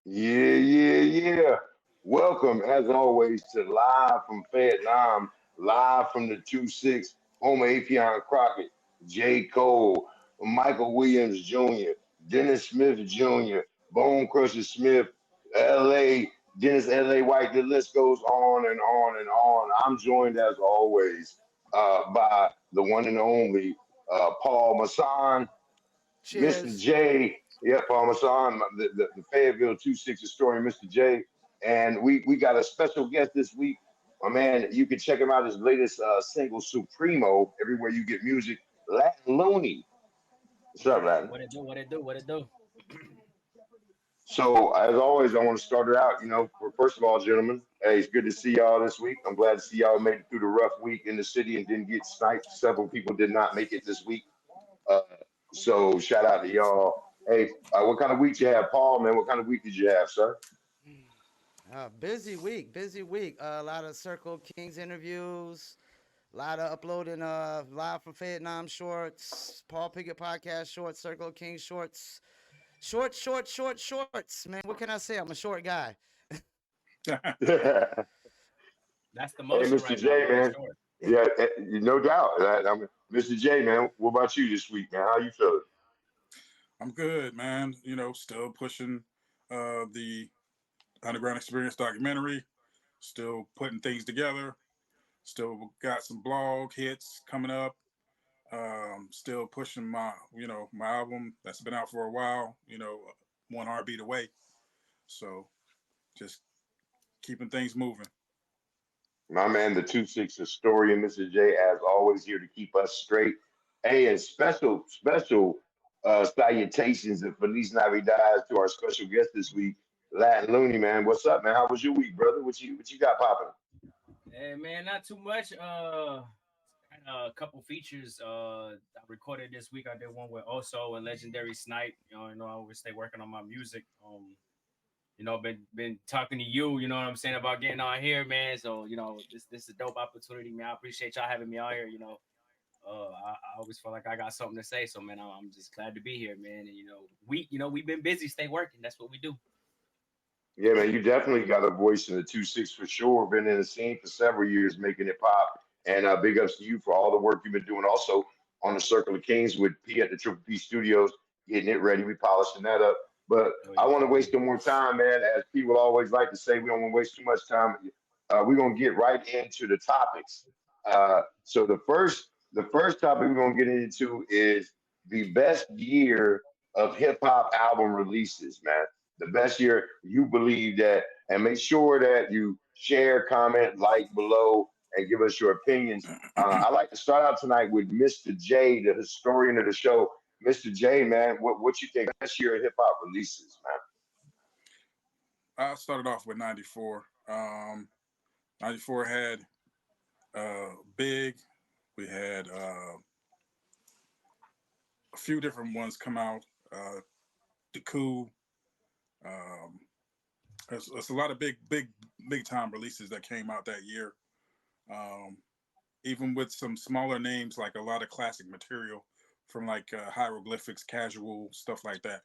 Yeah. Welcome, as always, to Live from Fayettenam, live from the 2-6, home of Afion Crockett, J. Cole, Michael Williams Jr., Dennis Smith Jr., Bone Crusher Smith, L.A., Dennis L.A. White. The list goes on and on and on. I'm joined, as always, by the one and only Paul Masson. Mr. Cheers. J. Yeah, Parmesan, the Fayetteville 2-6 historian, Mr. J. And we got a special guest this week. My man, you can check him out, his latest single, Supremo, everywhere you get music. Latin Looney. What's up, Latin? What it do? What it do? What it do? So, as always, I want to start it out. First of all, gentlemen, hey, it's good to see y'all this week. I'm glad to see y'all made it through the rough week in the city and didn't get sniped. Several people did not make it this week. Uh, so shout out to y'all. Hey, what kind of week you have, Paul? Man, what kind of week did you have, sir? Busy week, busy week. A lot of Circle Kings interviews, a lot of uploading live from Vietnam shorts, Paul Pickett podcast shorts, Circle King shorts, shorts. Man, what can I say? I'm a short guy. Hey, That's the motion Mr. right now, J, man. man. Sure. Yeah, no doubt. Mr. J, man. What about you this week, man? How you feeling? I'm good, man. Still pushing the Underground Experience documentary, still putting things together, still got some blog hits coming up. Still pushing my album that's been out for a while, one heartbeat away. So just keeping things moving. My man, the 2-6 historian, Mr. J, as always, here to keep us straight. Hey, and special salutations and Feliz Navidad to our special guest this week, Latin Looney, man. What's up, man? How was your week, brother? What you got popping? Hey, man, not too much. Had a couple features. I recorded this week. I did one with Oso and Legendary Snipe. I always stay working on my music. Been talking to you. You know what I'm saying about getting on here, man. So this is a dope opportunity, man. I appreciate y'all having me on here. I always feel like I got something to say. So, man, I'm just glad to be here, man. And we've been busy, stay working. That's what we do. Yeah, man, you definitely got a voice in the 2-6 for sure. Been in the scene for several years, making it pop. And big ups to you for all the work you've been doing. Also on the Circle of Kings with P at the Triple P Studios, getting it ready. We polishing that up. But Oh I yeah. want to waste no more time, man. As people always like to say, we don't want to waste too much time. We're gonna get right into the topics. So the first topic we're gonna get into is the best year of hip hop album releases, man. The best year you believe that, and make sure that you share, comment, like below, and give us your opinions. I'd like to start out tonight with Mr. J, the historian of the show. Mr. J, man, what you think best year of hip hop releases, man? I started off with 94. 94 had Big. We had a few different ones come out. The Coup. Um, there's a lot of big time releases that came out that year. Um, Even with some smaller names, like a lot of classic material from like hieroglyphics, casual stuff like that.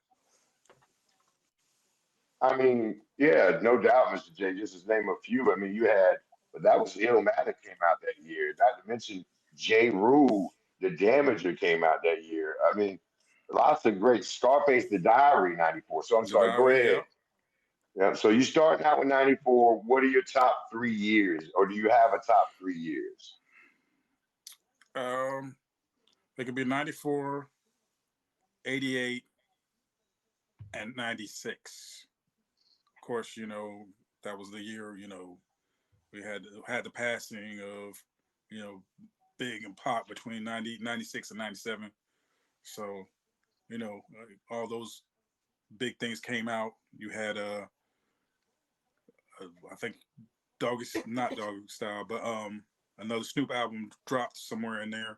I mean, yeah, no doubt, Mr. J. Just to name a few. I mean, you had, but that was Illmatic came out that year. Not to mention J. Rule, The Damager came out that year. I mean, lots of great Scarface, The Diary, 94. So I'm The sorry, go Diary, ahead. yeah. Yeah, so you starting out with 94. What are your top 3 years? Or do you have a top 3 years? Um, it could be 94, 88, and 96. Of course, that was the year, we had the passing of, you know, Big and Pop between 96 and 97. So, all those big things came out. You had, I think, Doggy, not Doggy Style, but another Snoop album dropped somewhere in there.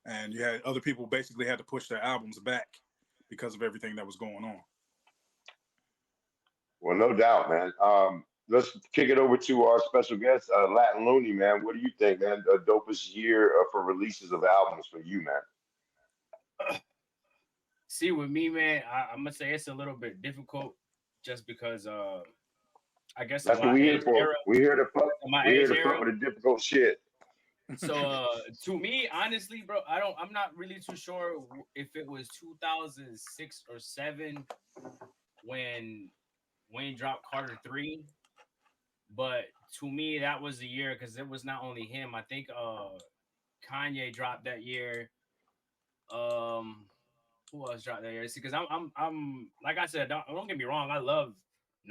And you had other people basically had to push their albums back because of everything that was going on. Well, no doubt, man. Let's kick it over to our special guest, Latin Looney, man. What do you think, man? The dopest year for releases of albums for you, man? See, with me, man, I'm gonna say it's a little bit difficult. just because I guess of That's what my we here age for. era, We here to fuck. my We here age to era. fuck with the difficult shit. So to me, honestly, bro, I'm not really too sure if it was 2006 or 7 when Wayne dropped Carter 3, but to me that was the year because it was not only him. I think Kanye dropped that year. Um, who else dropped that year? See, because I'm like I said, don't get me wrong, I love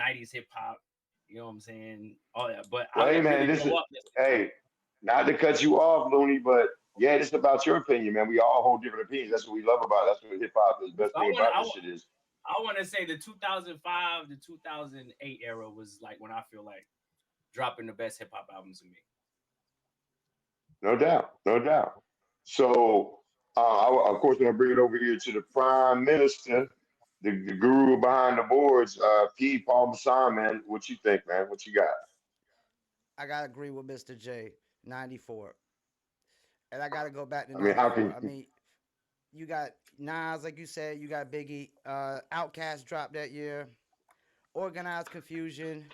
'90s hip hop. You know what I'm saying? All that, but I Well, hey didn't man, really this grow is up listening to it. hey, not to cut you off, Looney, but yeah, it's about your opinion, man. We all hold different opinions. That's what we love about it. That's what hip hop is. Best So I thing want to about this shit is I want to say the 2005 to 2008 era was like when I feel like dropping the best hip hop albums to me. no doubt, no doubt. So, of course, I'm gonna bring it over here to the Prime Minister, the guru behind the boards, P. Paul Masson, man. What you think, man? What you got? I gotta agree with Mr. J. 94, and I gotta go back to I mean, how can 94. I mean, you got Nas, like you said. You got Biggie. Outkast dropped that year. Organized Confusion.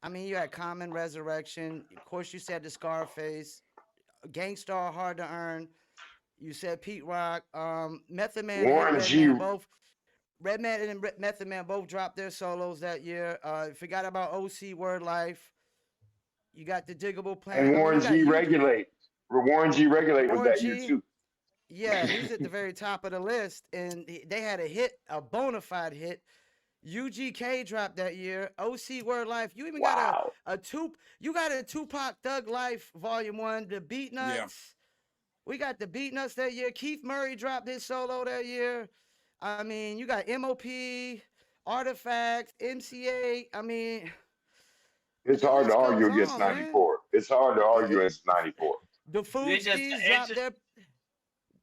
I mean, you had Common Resurrection. Of course, you said the Scarface. Gangstar Hard to Earn. You said Pete Rock. Method Man and Warren G. Redman both. Redman and Method Man both dropped their solos that year. Forgot about OC Word Life. You got the Diggable Plan. And I mean, you Warren got G. huge. Regulate. Warren G. Regulate was Warren that year G. too. Yeah, he's at the very top of the list, and they had a hit, a bona fide hit. UGK dropped that year. OC Word Life. You even got Wow. a two. You got a Tupac Thug Life Volume 1. The Beat Yeah. Nuts. We got the Beat Nuts that year. Keith Murray dropped his solo that year. I mean, you got MOP, Artifacts, MCA. I mean, It's the hard to list argue goes against on, man. 94. It's hard to argue against 94. The It just Fugees it dropped just their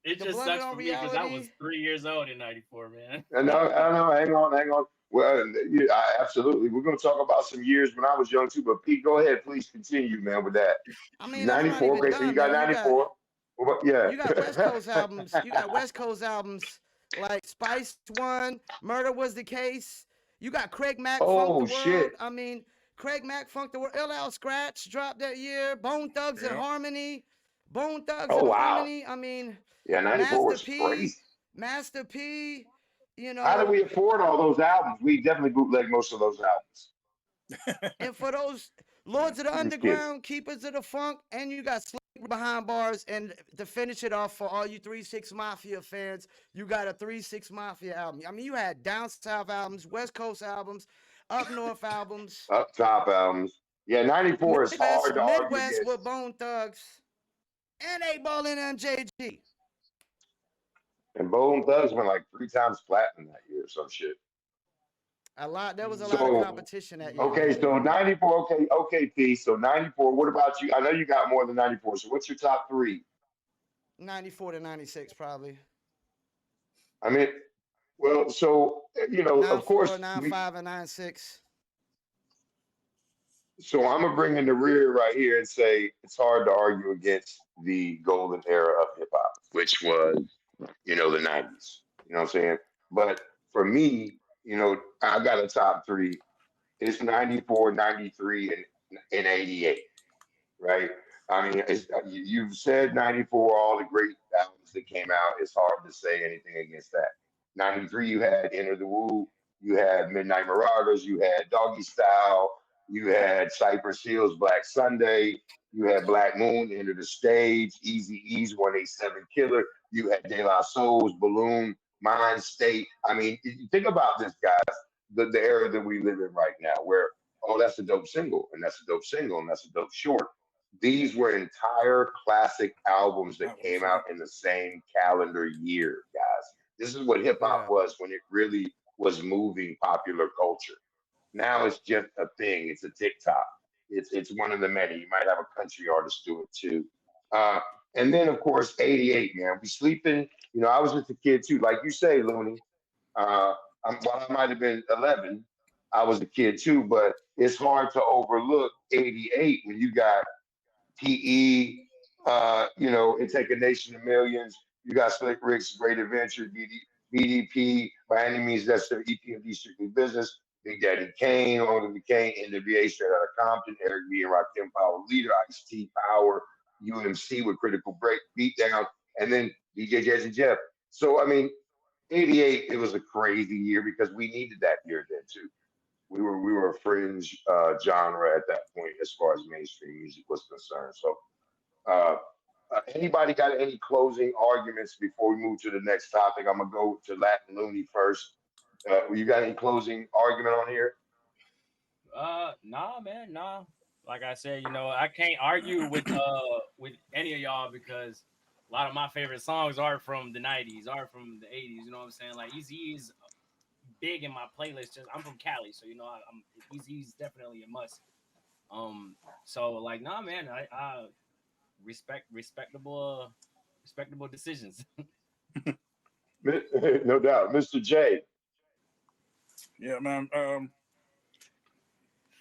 it the just Blunted sucks on for me because I Reality. was 3 years old in '94, man. And I know, hang on, hang on. Well, absolutely. We're going to talk about some years when I was young too. But Pete, go ahead, please continue, man, with that. I mean, I'm not 94. even Okay, so you done, got man. 94. Yeah. You got West Coast albums. You got West Coast albums like Spice One, Murder Was the Case. You got Craig Mack Funk the Oh World. shit. I mean, Craig Mack Funk the World. LL Scratch dropped that year. Bone Thugs and Yeah. Harmony. Bone Thugs Oh and wow. Harmony. I mean, Yeah, 94 Master was P. crazy. Master P. You How did know, we afford all those albums? We definitely bootleg most of those albums. and for those Yeah. Lords of the I'm just kidding. Underground, Keepers of the Funk, and you got Slick Behind Bars. And to finish it off for all you 3-6 Mafia fans, you got a 3-6 Mafia album. I mean, you had down south albums, West Coast albums, up north albums, Up top albums. Yeah, 94 is hard to argue Midwest against. with Bone Thugs, and 8 Ball and MJG. And Bone Thugs went like 3 times platinum that year or some shit. There was a lot of So, competition that year, okay, man. so 94, okay, P. So 94, what about you? I know you got more than 94. So what's your top three? 94 to 96, probably. I mean, well, so, of 94, course, 95, and 96. so I'm gonna bring in the rear right here and say it's hard to argue against the golden era of hip hop, which was, the 90s. You know what I'm saying? But for me, I got a top three. It's 94, 93, and 88, right? I mean, you've said 94, all the great albums that came out. It's hard to say anything against that. 93, you had Enter the Woo, you had Midnight Marauders, you had Doggy Style, you had Cypress Hill's Black Sunday, you had Black Moon, Enter the Stage, Easy E's 187 Killer, you had De La Soul's Balloon, Mind State. I mean, you think about this, guys, the era that we live in right now, where, oh, that's a dope single, and that's a dope single, and that's a dope short. These were entire classic albums that Albums. came Yeah. out in the same calendar year, guys. This is what hip hop Yeah. was when it really was moving popular culture. Now it's just a thing. It's a TikTok. It's one of the many. You might have a country artist do it too. Uh, and then of course '88, man. We sleeping. I was just a kid too, like you say, Looney. While I might have been 11, I was a kid too. But it's hard to overlook '88 when you got PE, It Take a Nation of Millions. You got Slick Rick's Great Adventure, BDP, By Any Means Necessary, EPMD Strictly Business. Big Daddy Kane, Only Kane, NWA, Straight Outta Compton, Eric B. and Rakim Power Leader, Ice-T Power, UMC with Critical Break, Beatdown, and then DJ Jazzy Jeff. So, I mean, 88, it was a crazy year because we needed that year then too. We were a fringe genre at that point as far as mainstream music was concerned. So, uh, anybody got any closing arguments before we move to the next topic? I'm gonna go to Latin Looney first. You got any closing argument on here? Nah, man, nah. Like I said, I can't argue with any of y'all because a lot of my favorite songs are from the '90s, are from the '80s. You know what I'm saying? Like Easy is big in my playlist. Just I'm from Cali, so I'm Easy's definitely a must. So like, nah, man, I respectable decisions. No doubt, Mr. J. Yeah, man.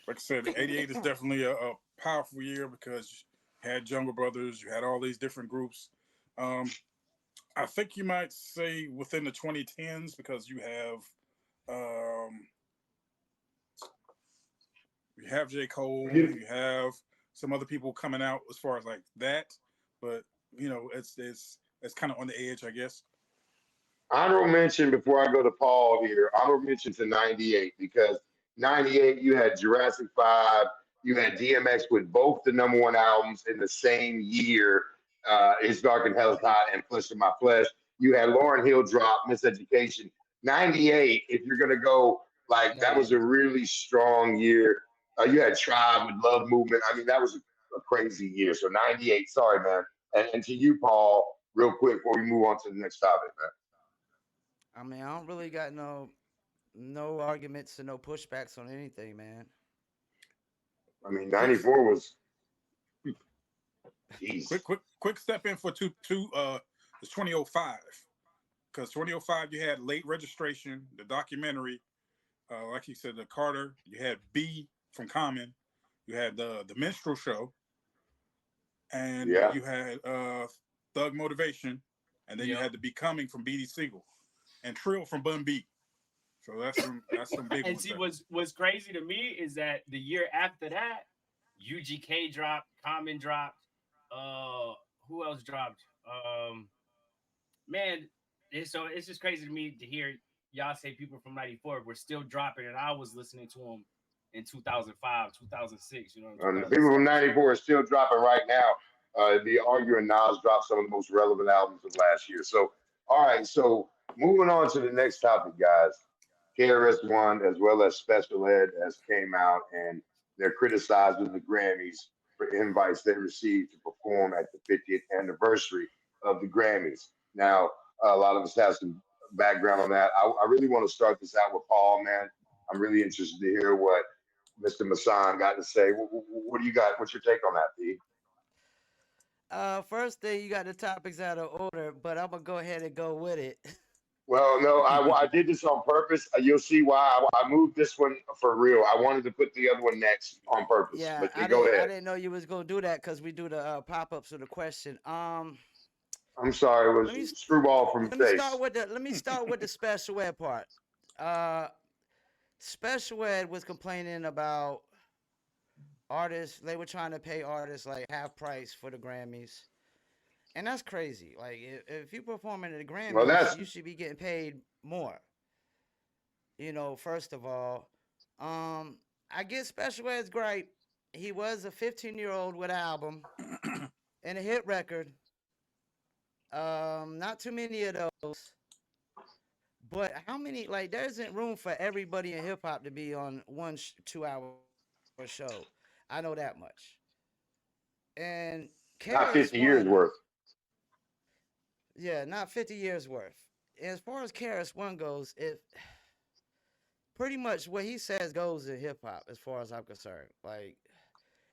Like I said, '88 is definitely a powerful year because you had Jungle Brothers, you had all these different groups. Um, I think you might say within the 2010s because um, you have J. Cole, you have some other people coming out as far as like that, but it's kind of on the edge, I guess. Honorable mention before I go to Paul here. Honorable mention to '98 because '98 you had Jurassic 5, you had DMX with both the number one albums in the same year. It's Dark and Hell is Hot and Flesh of My Flesh. You had Lauren Hill drop Miseducation. '98, if you're gonna go like that, was a really strong year. You had Tribe with Love Movement. I mean, that was a crazy year. So '98. Sorry, man. And to you, Paul, real quick before we move on to the next topic, man. I mean, I don't really got no arguments and no pushbacks on anything, man. I mean, Quick, 94 was, jeez. quick step in for it's 2005 because 2005 you had Late Registration, the documentary, like you said, the Carter. You had B from Common. You had the Minstrel Show, and Yeah. you had Thug Motivation, and then you had the Becoming from BD Siegel, and Trill from Bun B. So that's some big And ones. see, what's crazy to me is that the year after that, UGK dropped, Common dropped. Who else dropped? Man, it's just crazy to me to hear y'all say people from '94 were still dropping, and I was listening to them in 2005, 2006. The people from 2007. '94 are still dropping right now. The arguing Nas dropped some of the most relevant albums of last year. So, all right. So, moving on to the next topic, guys. KRS-One as well as Special Ed has came out and they're criticizing the Grammys for invites they received to perform at the 50th anniversary of the Grammys. Now, a lot of us have some background on that. I really want to start this out with Paul, man. I'm really interested to hear what Mr. Masson got to say. What do you got? What's your take on that, P? First thing, you got the topics out of order, but I'm gonna go ahead and go with it. Well, no, I did this on purpose. You'll see why I moved this one for real. I wanted to put the other one next on purpose. Yeah, But go I ahead. didn't know you was gonna do that because we do the pop-ups of the question. I'm sorry, it Let me was screwball from space. let me start with the special ed part. Uh, Special ed was complaining about artists. They were trying to pay artists like half price for the Grammys, and that's crazy. Like if you performing at the Well, Grammys, that's you should be getting paid more. First of all, I get Special Ed's great. He was a 15-year-old with an album and a hit record. Not too many of those. But how many? Like, there isn't room for everybody in hip hop to be on one 2 hour show. I know that much. And not KRS 50 years One, worth. yeah, not 50 years worth. As far as KRS One goes, if pretty much what he says goes in hip hop, as far as I'm concerned. Like,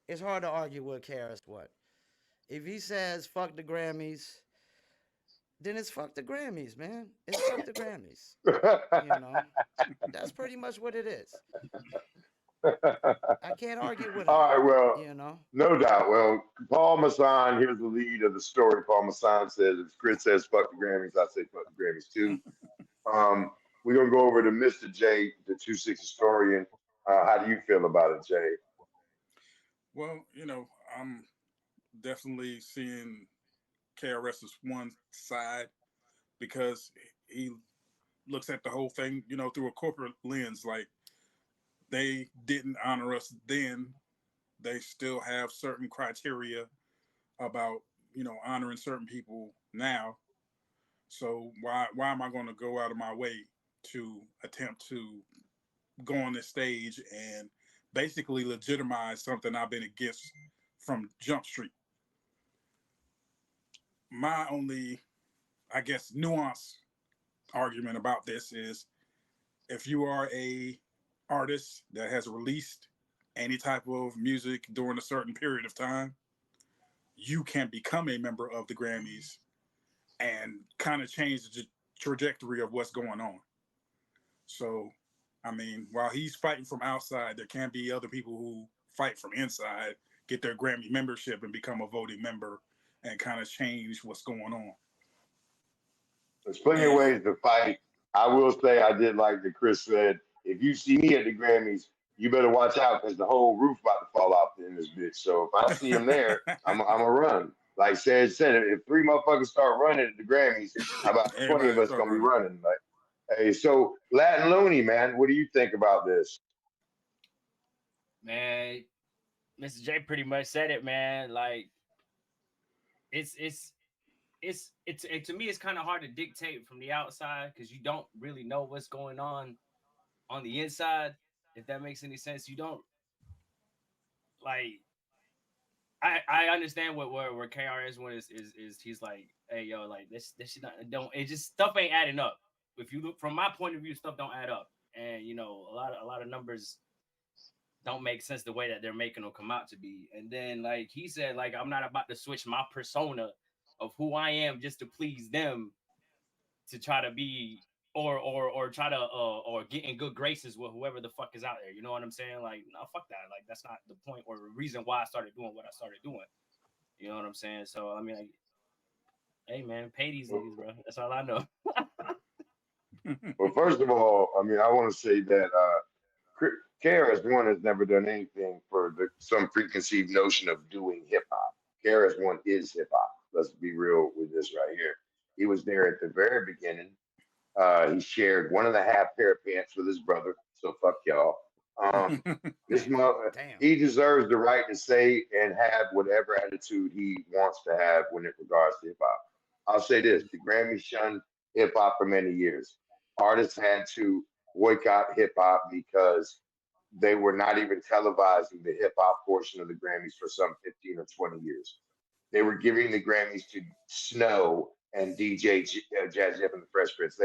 it's hard to argue with KRS One. If he says fuck the Grammys, then it's fuck the Grammys, man. It's fuck the Grammys. You know, that's pretty much what it is. I can't argue with him. All right, well, You know. no doubt. Well, Paul Masson, here's the lead of the story. Paul Masson says, if Chris says fuck the Grammys, I say fuck the Grammys too. Um, we're gonna go over to Mr. J, the 2-6 historian. How do you feel about it, Jay? Well, I'm definitely seeing KRS as one side because he looks at the whole thing, through a corporate lens. Like they didn't honor us then. They still have certain criteria about, honoring certain people now. So why am I going to go out of my way to attempt to go on this stage and basically legitimize something I've been against from Jump Street? My only, I guess, nuance argument about this is if you are a artist that has released any type of music during a certain period of time, you can become a member of the Grammys and kind of change the trajectory of what's going on. So, I mean, while he's fighting from outside, there can be other people who fight from inside, get their Grammy membership and become a voting member and kind of change what's going on. There's plenty of And ways to fight. I will say I did like that Chris said, if you see me at the Grammys, you better watch out because the whole roof about to fall off in this bitch. So if I see him there, I'm a run. Like said, if three motherfuckers start running at the Grammys, about 20 of everybody us start gonna be running. running. Like, hey, so Latin Looney, man, what do you think about this? Man, Mr. J pretty much said it, man. Like it's it's to me it's kind of hard to dictate from the outside because you don't really know what's going on the inside. If that makes any sense, you don't like. I understand where KRS one is he's like, hey yo, like this shit not, don't it just stuff ain't adding up. If you look from my point of view, stuff don't add up, and a lot of numbers don't make sense the way that they're making them come out to be. And then like he said, like I'm not about to switch my persona of who I am just to please them to try to be or try to or get in good graces with whoever the fuck is out there. You know what I'm saying? Like, no, fuck that. Like that's not the point or the reason why I started doing what I started doing. You know what I'm saying? So I mean, like, hey man, pay these niggas, bro. That's all I know. Well, first of all, I mean, I want to say that KRS-One has never done anything for some preconceived notion of doing hip hop. KRS-One is hip hop. Let's be real with this right here. He was there at the very beginning. He shared 1.5 pair of pants with his brother. So fuck y'all. Um, this mother, Damn. he deserves the right to say and have whatever attitude he wants to have when it regards to hip hop. I'll say this: the Grammys shunned hip hop for many years. Artists had to boycott hip hop because they were not even televising the hip hop portion of the Grammys for some 15 or 20 years. They were giving the Grammys to Snow and DJ Jazz Jeff and the Fresh Prince.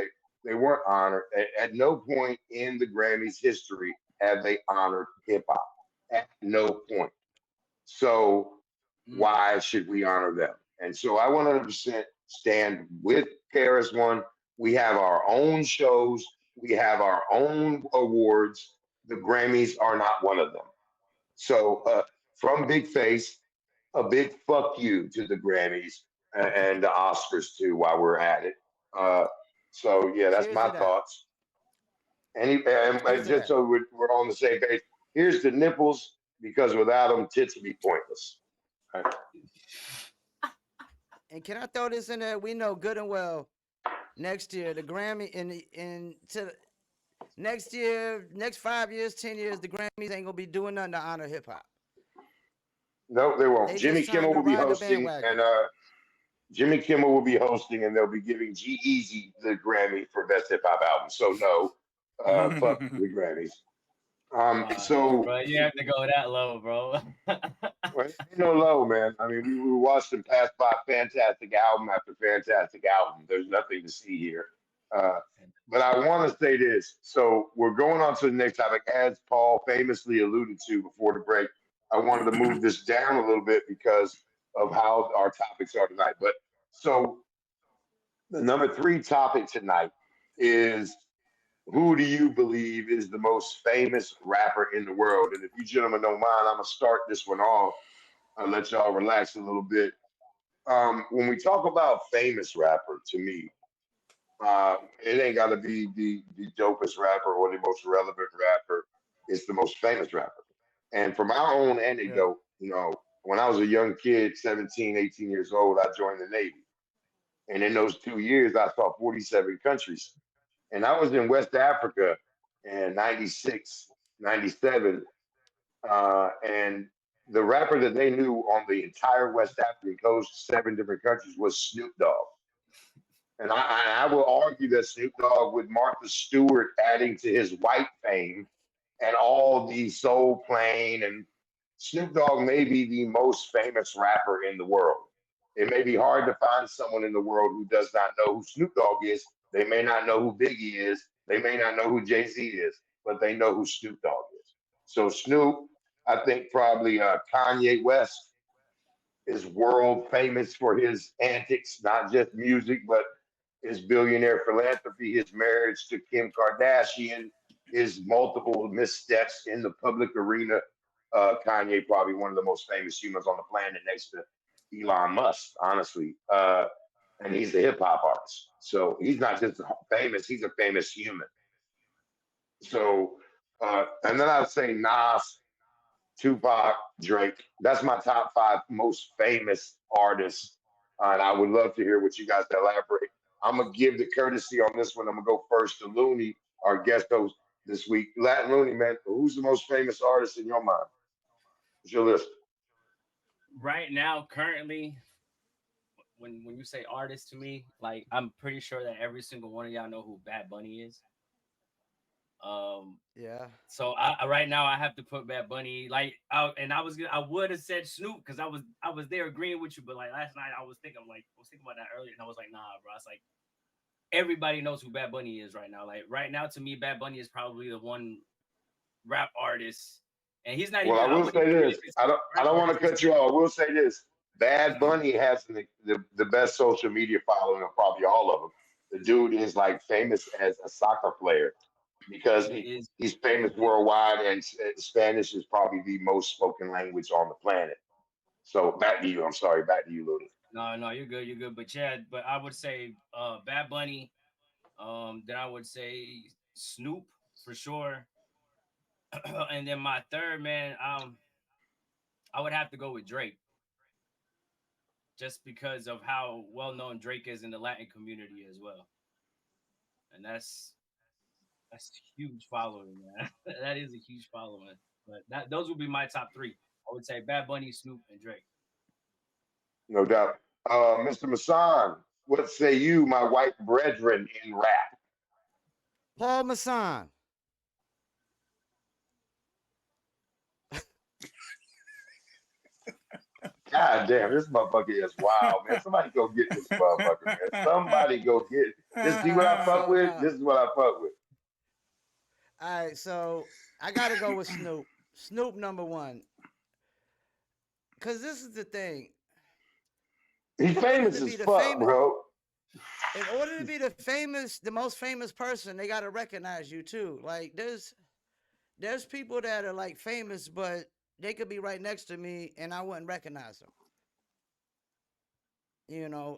They weren't honored. At no point in the Grammys history have they honored hip hop. At no point. So Mm. why should we honor them? And so I 100% stand with KRS-One. We have our own shows. We have our own awards. The Grammys are not one of them. So from Big Face, a big fuck you to the Grammys and the Oscars too while we're at it. Uh, so yeah, that's Cheers my to that. thoughts. And Cheers to just that. so we're on the same page, here's the nipples because without them, tits would be pointless. And can I throw this in there? We know good and well next year the Grammy in to next year, next 5 years, 10 years, the Grammys ain't gonna be doing nothing to honor hip hop. No, they won't. They Jimmy just trying Kimmel to will be ride the hosting, bandwagon. and Jimmy Kimmel will be hosting, and they'll be giving G Easy the Grammy for Best Hip Hop Album. So no, fuck the Grammys. So Bro, you have to go that low, bro. well, ain't no low, man. I mean, we watched them pass by fantastic album after fantastic album. There's nothing to see here. Uh, but I want to say this. So we're going on to the next topic. As Paul famously alluded to before the break, I wanted to move this down a little bit because of how our topics are tonight. But so the number three topic tonight is who do you believe is the most famous rapper in the world? And if you gentlemen don't mind, I'm gonna start this one off. I'll let y'all relax a little bit. When we talk about famous rapper, to me, It ain't got to be the dopest rapper or the most relevant rapper. It's the most famous rapper. And from our own Yeah. anecdote, when I was a young kid, 17, 18 years old, I joined the Navy. And in those 2 years, I saw 47 countries. And I was in West Africa in 96, 97. And the rapper that they knew on the entire West African coast, seven different countries, was Snoop Dogg. And I will argue that Snoop Dogg, with Martha Stewart adding to his white fame and all the soul playing, and Snoop Dogg may be the most famous rapper in the world. It may be hard to find someone in the world who does not know who Snoop Dogg is. They may not know who Biggie is. They may not know who Jay-Z is, but they know who Snoop Dogg is. So Snoop, I think probably Kanye West is world famous for his antics, not just music, but his billionaire philanthropy, his marriage to Kim Kardashian, his multiple missteps in the public arena. Kanye, probably one of the most famous humans on the planet next to Elon Musk, honestly. And he's a hip hop artist. So he's not just famous, he's a famous human. So, and then I'd say Nas, Tupac, Drake. That's my top five most famous artists. And I would love to hear what you guys elaborate. I'm gonna give the courtesy on this one. I'm gonna go first to Looney, our guest host this week. Latin Looney, man, who's the most famous artist in your mind? What's your list? Right now, currently, when you say artist to me, like I'm pretty sure that every single one of y'all know who Bad Bunny is. Um, Yeah. so right now I have to put Bad Bunny and I would have said Snoop because I was there agreeing with you, but like last night I was thinking about that earlier and I was like, nah, bro. It's like everybody knows who Bad Bunny is right now. Like right now, to me, Bad Bunny is probably the one rap artist, and he's not Well, I even. I will wouldn't say even really this. I consider don't. him a I rap don't want artist. to cut you off. I will say this. Bad Bunny has the best social media following of probably all of them. The dude is like famous as a soccer player because He is. he's He is famous big. worldwide, and Spanish is probably the most spoken language on the planet. So back to you. I'm sorry. Back to you, Looney. No, no, you're good. You're good. But yeah, but I would say Bad Bunny. Then I would say Snoop for sure. And then my third man, I would have to go with Drake, just because of how well known Drake is in the Latin community as well, and that's huge following, man. That is a huge following. But those would be my top three. I would say Bad Bunny, Snoop, and Drake. No doubt. Mr. Masan, what say you, my white brethren in rap? Paul Masson. God damn, this motherfucker is wild, man. Somebody go get this motherfucker, man. Somebody go get it. This see what I fuck So with? no. This is what I fuck with. All right. So I got to go with Snoop. Snoop number one. Cause this is the thing. He's In order famous to be as the fuck, famous, bro. the most famous person, they gotta recognize you too. Like there's people that are like famous, but they could be right next to me and I wouldn't recognize them.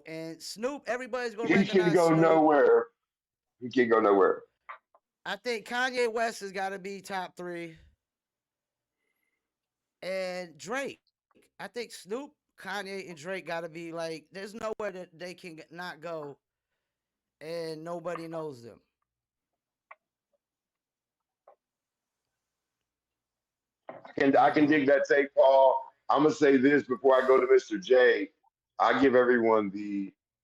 And Snoop, everybody's gonna He can recognize go Snoop. nowhere. He can go nowhere. I think Kanye West has got to be top three, and Drake. I think Snoop, Kanye, and Drake got to be like. There's nowhere that they can not go, and nobody knows them. I can dig that take, Paul. I'm gonna say this before I go to Mr. J. I give everyone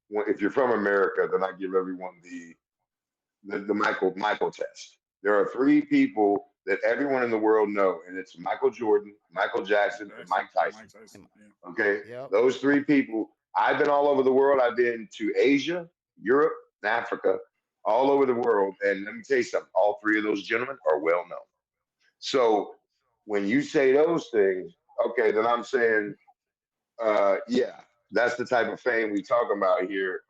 if you're from America, then I give everyone the Michael test. There are three people that everyone in the world know, and it's Michael Jordan, Michael Jackson, and Jackson, Mike Tyson. Mike Tyson. Yeah. Okay, Yep. those three people. I've been all over the world. I've been to Asia, Europe, and Africa, all over the world. And let me tell you something. All three of those gentlemen are well known. So when you say those things, okay, then I'm saying, yeah, that's the type of fame we talk about here,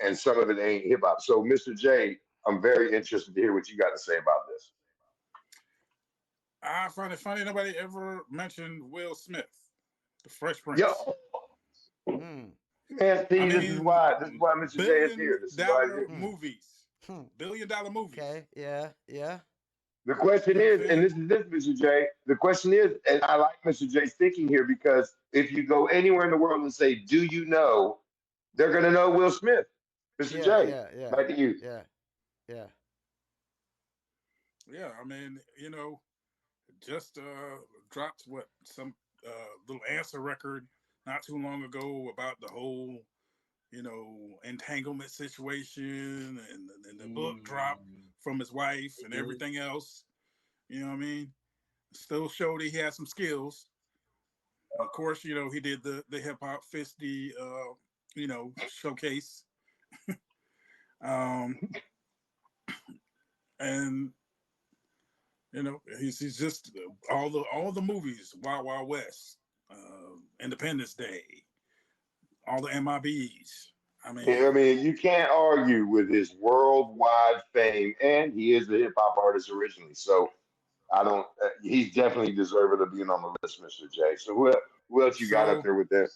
and some of it ain't hip hop. So, Mr. J, I'm very interested to hear what you got to say about this. I find it funny nobody ever mentioned Will Smith, the Fresh Prince. Yo, Mm, man, I see, this is mean, why Mr. J is here. billion This is why he's dollar here. mm. movies. billion-dollar movies. Okay. Yeah. Yeah. The question You know what is, I'm and saying? this is this, Mr. J. The question is, and I like Mr. J's thinking here because if you go anywhere in the world and say, "Do you know?" they're gonna know Will Smith. Mr. Yeah. J. Yeah. Yeah. Back to you. Yeah. Yeah. Yeah, I mean, just dropped what some little answer record not too long ago about the whole entanglement situation, and the book drop from his wife and everything else. You know what I mean? Still showed he had some skills. Of course, he did the hip hop fisty showcase. Um, and he's just all the movies, Wild Wild West, Independence Day, all the MIBs. I Yeah, I mean, mean, you can't argue with his worldwide fame, and he is a hip hop artist originally. So I don't. He's definitely deserving of being on the list, Mr. J. So who else you got up so there with this?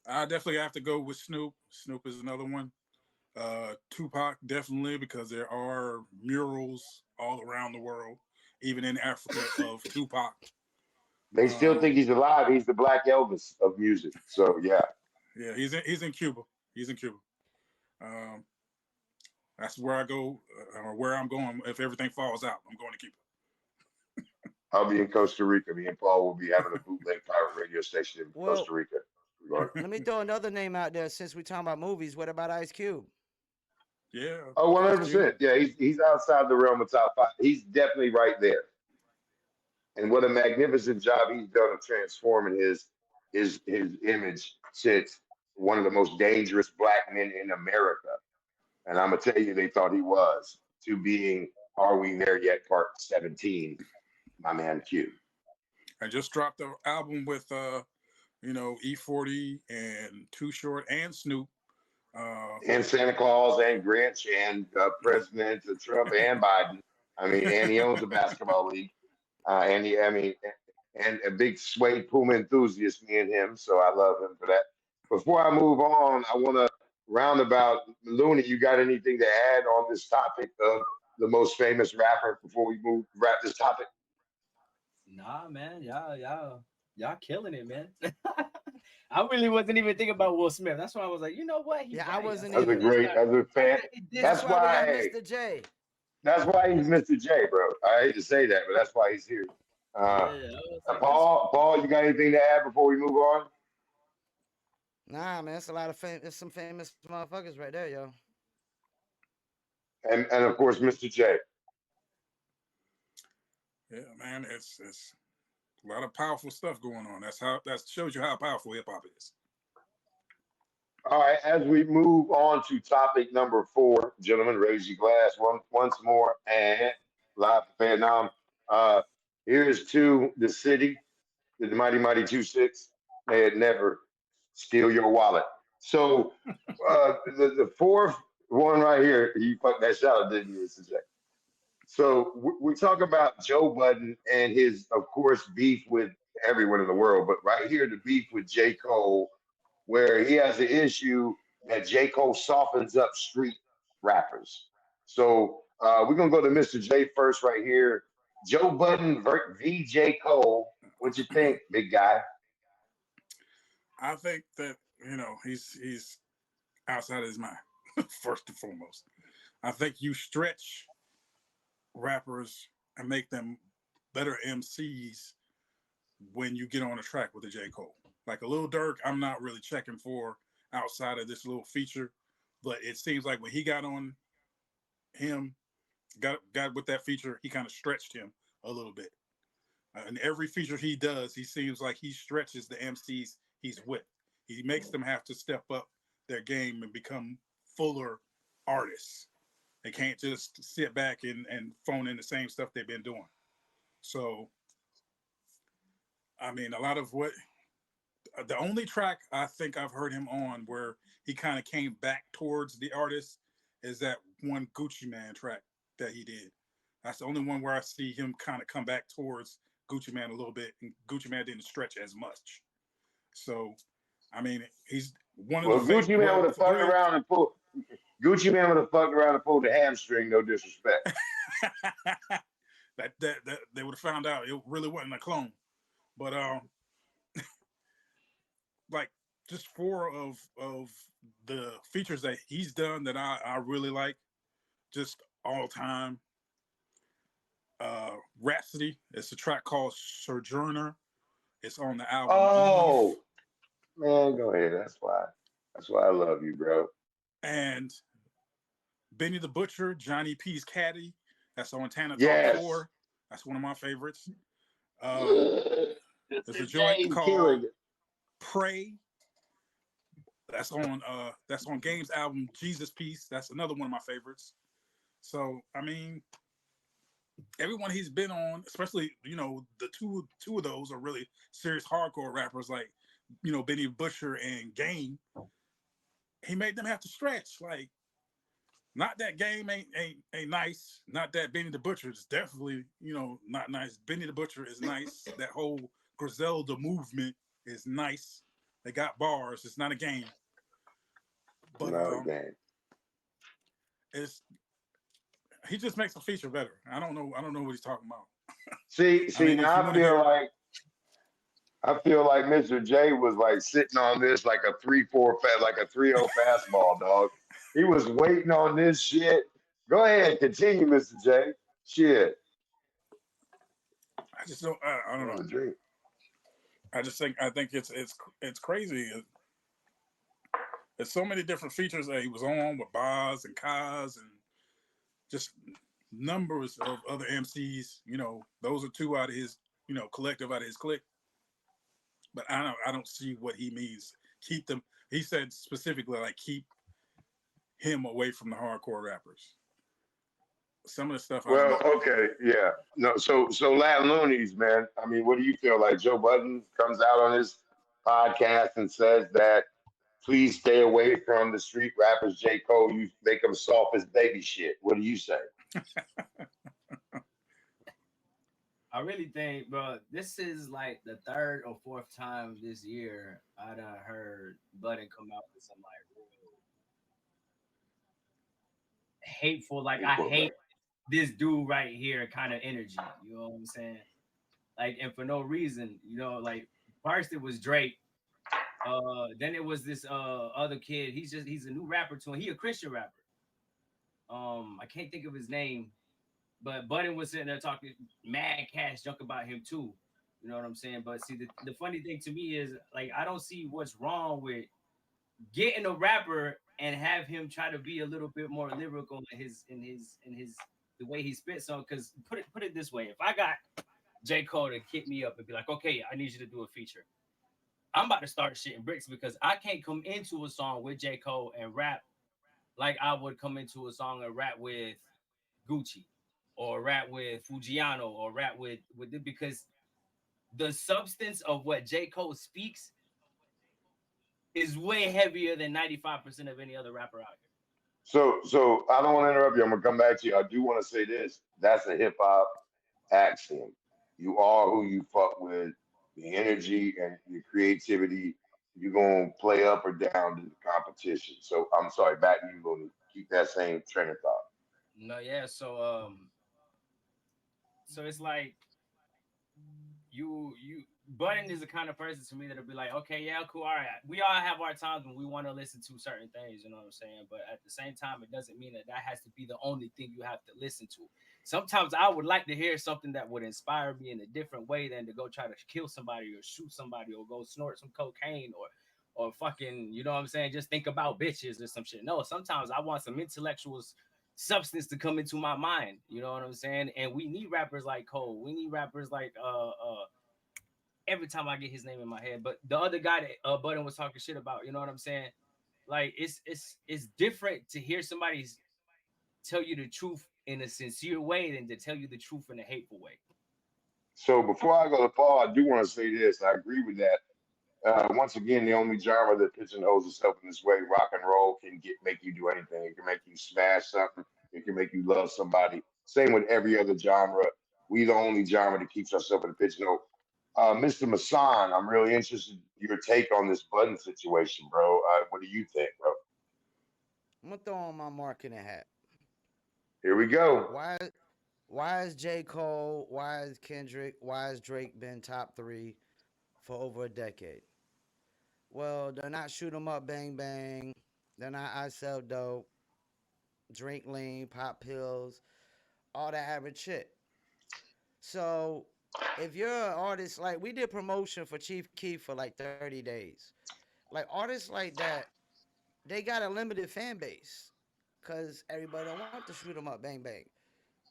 I definitely have to go with Snoop. Snoop is another one. Tupac definitely, because there are murals all around the world, even in Africa, of Tupac. They still think Um, he's alive. He's the Black Elvis of music. So yeah. yeah, he's in Cuba. He's in Cuba. Um, that's where I go, or where I'm going. If everything falls out, I'm going to Cuba. I'll be in Costa Rica. Me and Paul will be having a bootleg pirate radio station in Well, Costa Rica. We're going. let me throw another name out there since we're talking about movies. What about Ice Cube? Yeah, Oh, Ice Cube. 100%. Yeah, he's outside the realm of top five. He's definitely right there. And what a magnificent job he's done of transforming his image since one of the most dangerous black men in America. And I'm gonna tell you, they thought he was to being "Are We There Yet?" Part 17. My man Q I just dropped the album with E40 and Too Short and Snoop. Uh, and Santa Claus and Grinch and President Trump and Biden. I mean, and he owns a basketball league. I mean, and a big suede Puma enthusiast, me and him. So I love him for that. Before I move on, I want to roundabout. Looney, you got anything to add on this topic of the most famous rapper before we move wrap this topic? Nah, man, y'all killing it, man. I really wasn't even thinking about Will Smith. That's why I was like, you know what? He Yeah, I right. I wasn't said That's a he did either. great, start. as a I fan. said he did That's That's why start. we got why. Mr. J. That's why he's Mr. J, bro. I hate to say that, but that's why he's here. Uh, Yeah, I was like, that's Paul, you got anything to add before we move on? Nah, man, it's a lot of it's some famous motherfuckers right there, yo. And of course, Mr. J. yeah, man, it's a lot of powerful stuff going on. That shows you how powerful hip hop is. All right, as we move on to topic number 4, gentlemen, raise your glass once more and live from Vietnam. Uh, here's to the city, the mighty mighty 26. May it never steal your wallet. So the fourth one right here, you fucked that shot, didn't you, Mr. J? So we talk about Joe Budden and his, of course, beef with everyone in the world, but right here, the beef with J. Cole, where he has an issue that J. Cole softens up street rappers. So we're gonna go to Mr. J first, right here. Joe Budden v. J. Cole. What you think, big guy? I think that he's outside of his mind. First and foremost, I think you stretch rappers and make them better MCs when you get on a track with a J. Cole. Like a Lil Durk, I'm not really checking for outside of this little feature, but it seems like when he got on him, got with that feature, he kind of stretched him a little bit. And every feature he does, he seems like he stretches the MCs he's with. He makes them have to step up their game and become fuller artists. They can't just sit back and phone in the same stuff they've been doing. So, I mean, a lot of what the only track I think I've heard him on where he kind of came back towards the artist is that one Gucci Man track that he did. That's the only one where I see him kind of come back towards Gucci Man a little bit, and Gucci Man didn't stretch as much. So, I mean, he's one of the Well, Gucci Man would well, have turned three. around and pulled. Gucci Man would have fucked around and pulled the hamstring. No disrespect. that they would have found out it really wasn't a clone. But like just four of the features that he's done that I really like, just all time. Rhapsody. It's a track called Sojourner. It's on the album Eve. Oh man, go ahead. That's why. That's why I love you, bro. And Benny the Butcher, Johnny P's Caddy. That's on Tana Talk Yes. 4. That's one of my favorites. There's a Mr. joint J killing called it. Pray. That's on Game's album Jesus Peace. That's another one of my favorites. So I mean, everyone he's been on, especially the two of those are really serious hardcore rappers like Benny Butcher and Game. He made them have to stretch. Like, not that Game ain't nice. Not that Benny the Butcher is definitely not nice. Benny the Butcher is nice. That whole Griselda movement is nice. They got bars. It's not a game. But Not again. it's he just makes a feature better. I don't know what he's talking about. See, I mean, if you now want to hear, I feel like Mr. J was like sitting on this like a 3-4 like a 3-0 fastball, dog. He was waiting on this shit. Go ahead, continue, Mr. J. Shit. I just don't. I don't On know. the drink. I think it's crazy. There's so many different features that he was on with Boz and Kaz and just numbers of other MCs. Those are two out of his collective, out of his clique. But I don't see what he means. Keep them. He said specifically like keep him away from the hardcore rappers. Some of the stuff I don't Well, know. okay, yeah. No, so Latin Loonies, man. I mean, what do you feel like? Joe Budden comes out on his podcast and says that please stay away from the street rappers, J. Cole. You make them soft as baby shit. What do you say? I really think, bro, this is like the third or fourth time this year I done heard Budden come out with some like real hateful, like I People, hate this dude right here kind of energy. You know what I'm saying? Like, and for no reason, like first it was Drake. Then it was this other kid. He's a new rapper too, and he a Christian rapper. I can't think of his name, but Budden was sitting there talking mad cash junk about him too. You know what I'm saying? But see, the funny thing to me is like I don't see what's wrong with getting a rapper and have him try to be a little bit more lyrical in his the way he spits on. Because put it this way, if I got J. Cole to hit me up and be like, okay, I need you to do a feature, I'm about to start shitting bricks because I can't come into a song with J. Cole and rap like I would come into a song and rap with Gucci or rap with Fujiano or rap with it because the substance of what J. Cole speaks is way heavier than 95% of any other rapper out here. So I don't want to interrupt you. I'm gonna come back to you. I do want to say this. That's a hip hop axiom. You are who you fuck with. The energy and your creativity. You're gonna play up or down to the competition. So I'm sorry. Back to you. Gonna keep that same train of thought. No, yeah. So it's like you Button is the kind of person to me that'll be like, okay, yeah, cool, all right. We all have our times when we want to listen to certain things, you know what I'm saying? But at the same time, it doesn't mean that has to be the only thing you have to listen to. Sometimes I would like to hear something that would inspire me in a different way than to go try to kill somebody or shoot somebody or go snort some cocaine or fucking, you know what I'm saying? Just think about bitches or some shit. No, sometimes I want some intellectual substance to come into my mind. You know what I'm saying? And we need rappers like Cole. We need rappers like every time I get his name in my head. But the other guy that Budden was talking shit about, you know what I'm saying? Like it's different to hear somebody tell you the truth in a sincere way than to tell you the truth in a hateful way. So before I go to Paul, I do want to say this. I agree with that. Once again, the only genre that pigeonholes itself in this way, rock and roll can make you do anything. It can make you smash something. It can make you love somebody. Same with every other genre. We the only genre that keeps ourselves in a pigeonhole. Mr. Masan, I'm really interested in your take on this Button situation, bro. What do you think, bro? I'm gonna throw on my marketing hat. Here we go. Why why is J. Cole, why is Kendrick, why has Drake been top three for over a decade? Well, they're not shoot 'em up, bang bang. They're not I sell dope, drink lean, pop pills, all that average shit. So if you're an artist, like we did promotion for Chief Keef for like 30 days. Like artists like that, they got a limited fan base. Cause everybody don't want to shoot 'em up, bang bang.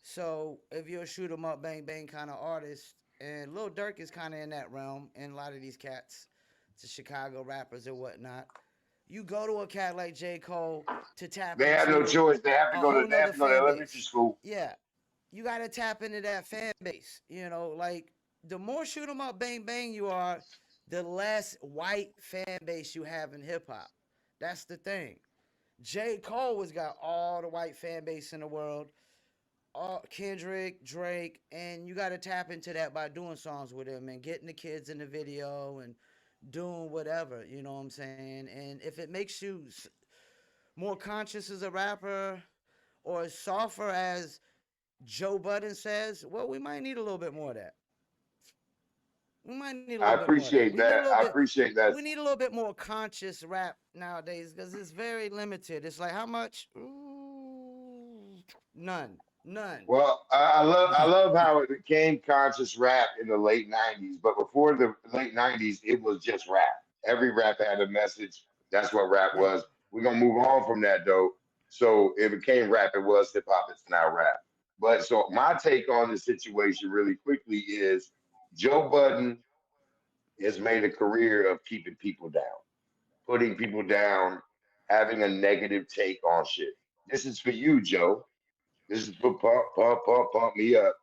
So if you're a shoot 'em up, bang bang kind of artist, and Lil Durk is kind of in that realm, and a lot of these cats, to Chicago rappers and whatnot, you go to a cat like J. Cole to tap They have no into choice. They have to a go to whole they have nother to go to fan elementary base. school. Yeah, you got to tap into that fan base. Like the more shoot 'em up, bang bang you are, the less white fan base you have in hip hop. That's the thing. J. Cole has got all the white fan base in the world, Kendrick, Drake, and you got to tap into that by doing songs with him and getting the kids in the video and doing whatever, you know what I'm saying? And if it makes you more conscious as a rapper or softer as Joe Budden says, well, we might need a little bit more of that. We might need a little I bit more of that. appreciate that. I appreciate that. We need a little bit more conscious rap nowadays because it's very limited. It's like how much? Ooh, none, none. Well, I love how it became conscious rap in the late '90s, but before the late '90s, it was just rap. Every rap had a message. That's what rap Yeah, was. We're gonna move on from that though. So it became rap. It was hip hop. It's now rap. But so my take on the situation really quickly is Joe Budden has made a career of keeping people down, putting people down, having a negative take on shit. This is for you, Joe. This is for pump me up.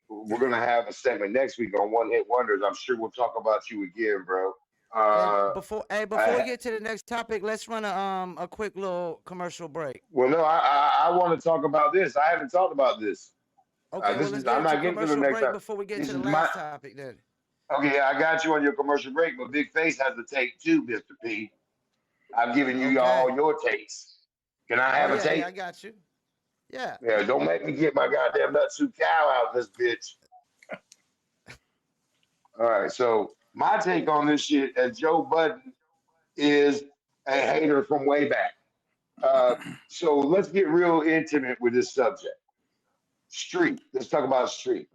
We're gonna have a segment next week on One Hit Wonders. I'm sure we'll talk about you again, bro. and Uh, before we I, get to the next topic, let's run a quick little commercial break. well, no, I want to talk about this. I haven't talked about this. Okay, well This let's is get I'm into not getting to the commercial next break time. before we get This to the is my last topic. Then. okay. I got you on your commercial break, but Big Face has to take two, Mister P. I've given you Okay. all your takes. Can I Oh have a yeah, yeah, take? I got you. Yeah. Yeah, don't make me get my goddamn nutsu cow out of this bitch. All right, so my take on this shit as Joe Budden is a hater from way back. Uh, so let's get real intimate with this subject. Street. Let's talk about street.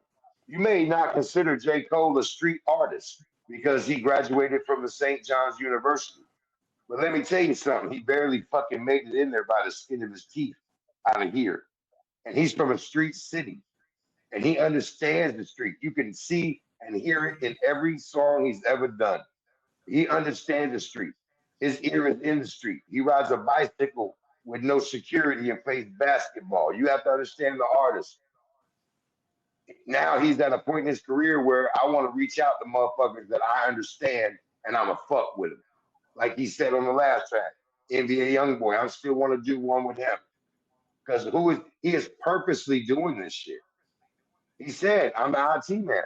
You may not consider J. Cole a street artist because he graduated from the St. John's University. But let me tell you something. He barely fucking made it in there by the skin of his teeth out of here. And he's from a street city. And he understands the street. You can see and hear it in every song he's ever done. He understands the street. His ear is in the street. He rides a bicycle with no security and plays basketball. You have to understand the artist. Now he's at a point in his career where I want to reach out to motherfuckers that I understand and I'm a fuck with him. Like he said on the last track, NBA Youngboy, I still want to do one with him. Because he is purposely doing this shit. He said, I'm the IT man.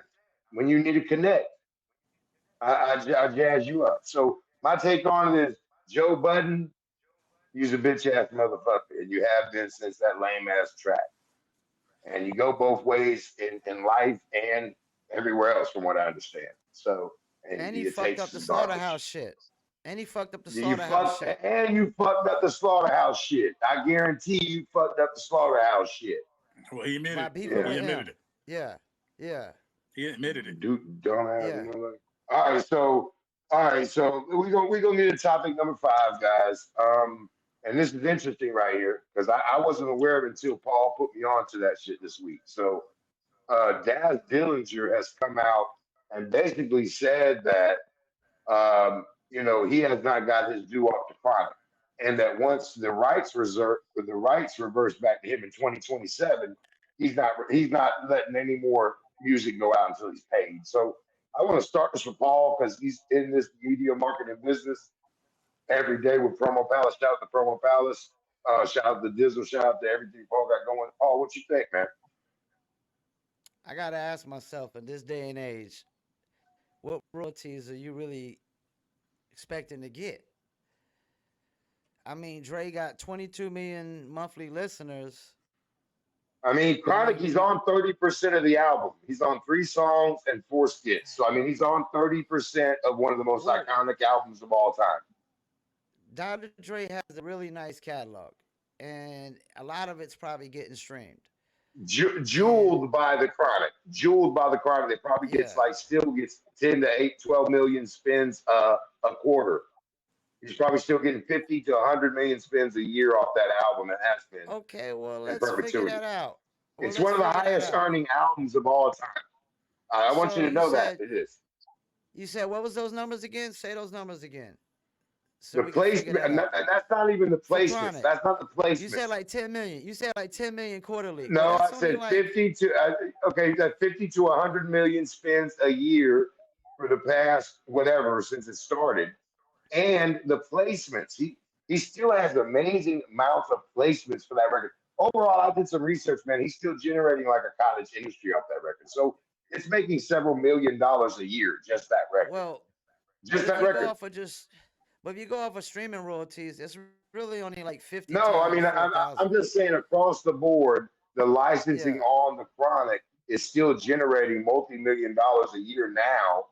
When you need to connect, I jazz you up. So my take on it is Joe Budden, you's a bitch ass motherfucker, and you have been since that lame ass track. And you go both ways in life and everywhere else, from what I understand. So, and And he your fucked takes up the is slaughterhouse garbage. shit. And he fucked up the You slaughterhouse fucked shit. and you fucked up the slaughterhouse shit. I guarantee you fucked up the slaughterhouse shit. Well, he By admitted. beefing Yeah. He with admitted him. it. Yeah. Yeah. He admitted it. Dumbass Yeah. motherfucker. All right, so we gonna get to topic number five, guys. And this is interesting right here because I wasn't aware of it until Paul put me on to that shit this week. So Daz Dillinger has come out and basically said that he has not got his due off the product, and that once the rights reverse back to him in 2027, he's not letting any more music go out until he's paid. So I want to start this with Paul because he's in this media marketing business every day with Promo Palace. Shout out to Promo Palace. Shout out to Dizzle. Shout out to everything Paul got going. Paul, what you think, man? I gotta ask myself in this day and age, what royalties are you really expecting to get? I mean, Dre got 22 million monthly listeners. I mean, I Chronic, mean, he's on 30% of the album. He's on 3 songs and 4 skits. So I mean, he's on 30% of one of the most well, iconic albums of all time. Dr. Dre has a really nice catalog, and a lot of it's probably getting streamed. And Jeweled by the Chronic. Jeweled by the Chronic. It probably gets yeah, like still gets 10 to 8, 12 million spins a quarter. He's probably still getting 50 to 100 million spins a year off that album and has been okay, well, in let's figure perpetuity. that out. Well, It's let's one of the figure that highest out. earning albums of all time. I want you So to know that it is. you said what was those numbers again? Say those numbers again, so The we can figure placement, that out. and that's not even the For placements. Chronic, That's not the you said placements. like 10 million. You said like 10 million quarterly. Well, No, I that's only said like 50 to, okay, that 50 to 100 million spins a year for the past whatever since it started. And the placements. He still has amazing amounts of placements for that record. Overall, I did some research, man. He's still generating like a cottage industry off that record. So it's making several $1 million a year, just that record. well, but Just if that you go record. off of just, but if you go off of streaming royalties, it's really only like 50 to No, I mean, 4,000. I'm just saying across the board, the Yeah, licensing on the Chronic is still generating multi-million dollars a year now,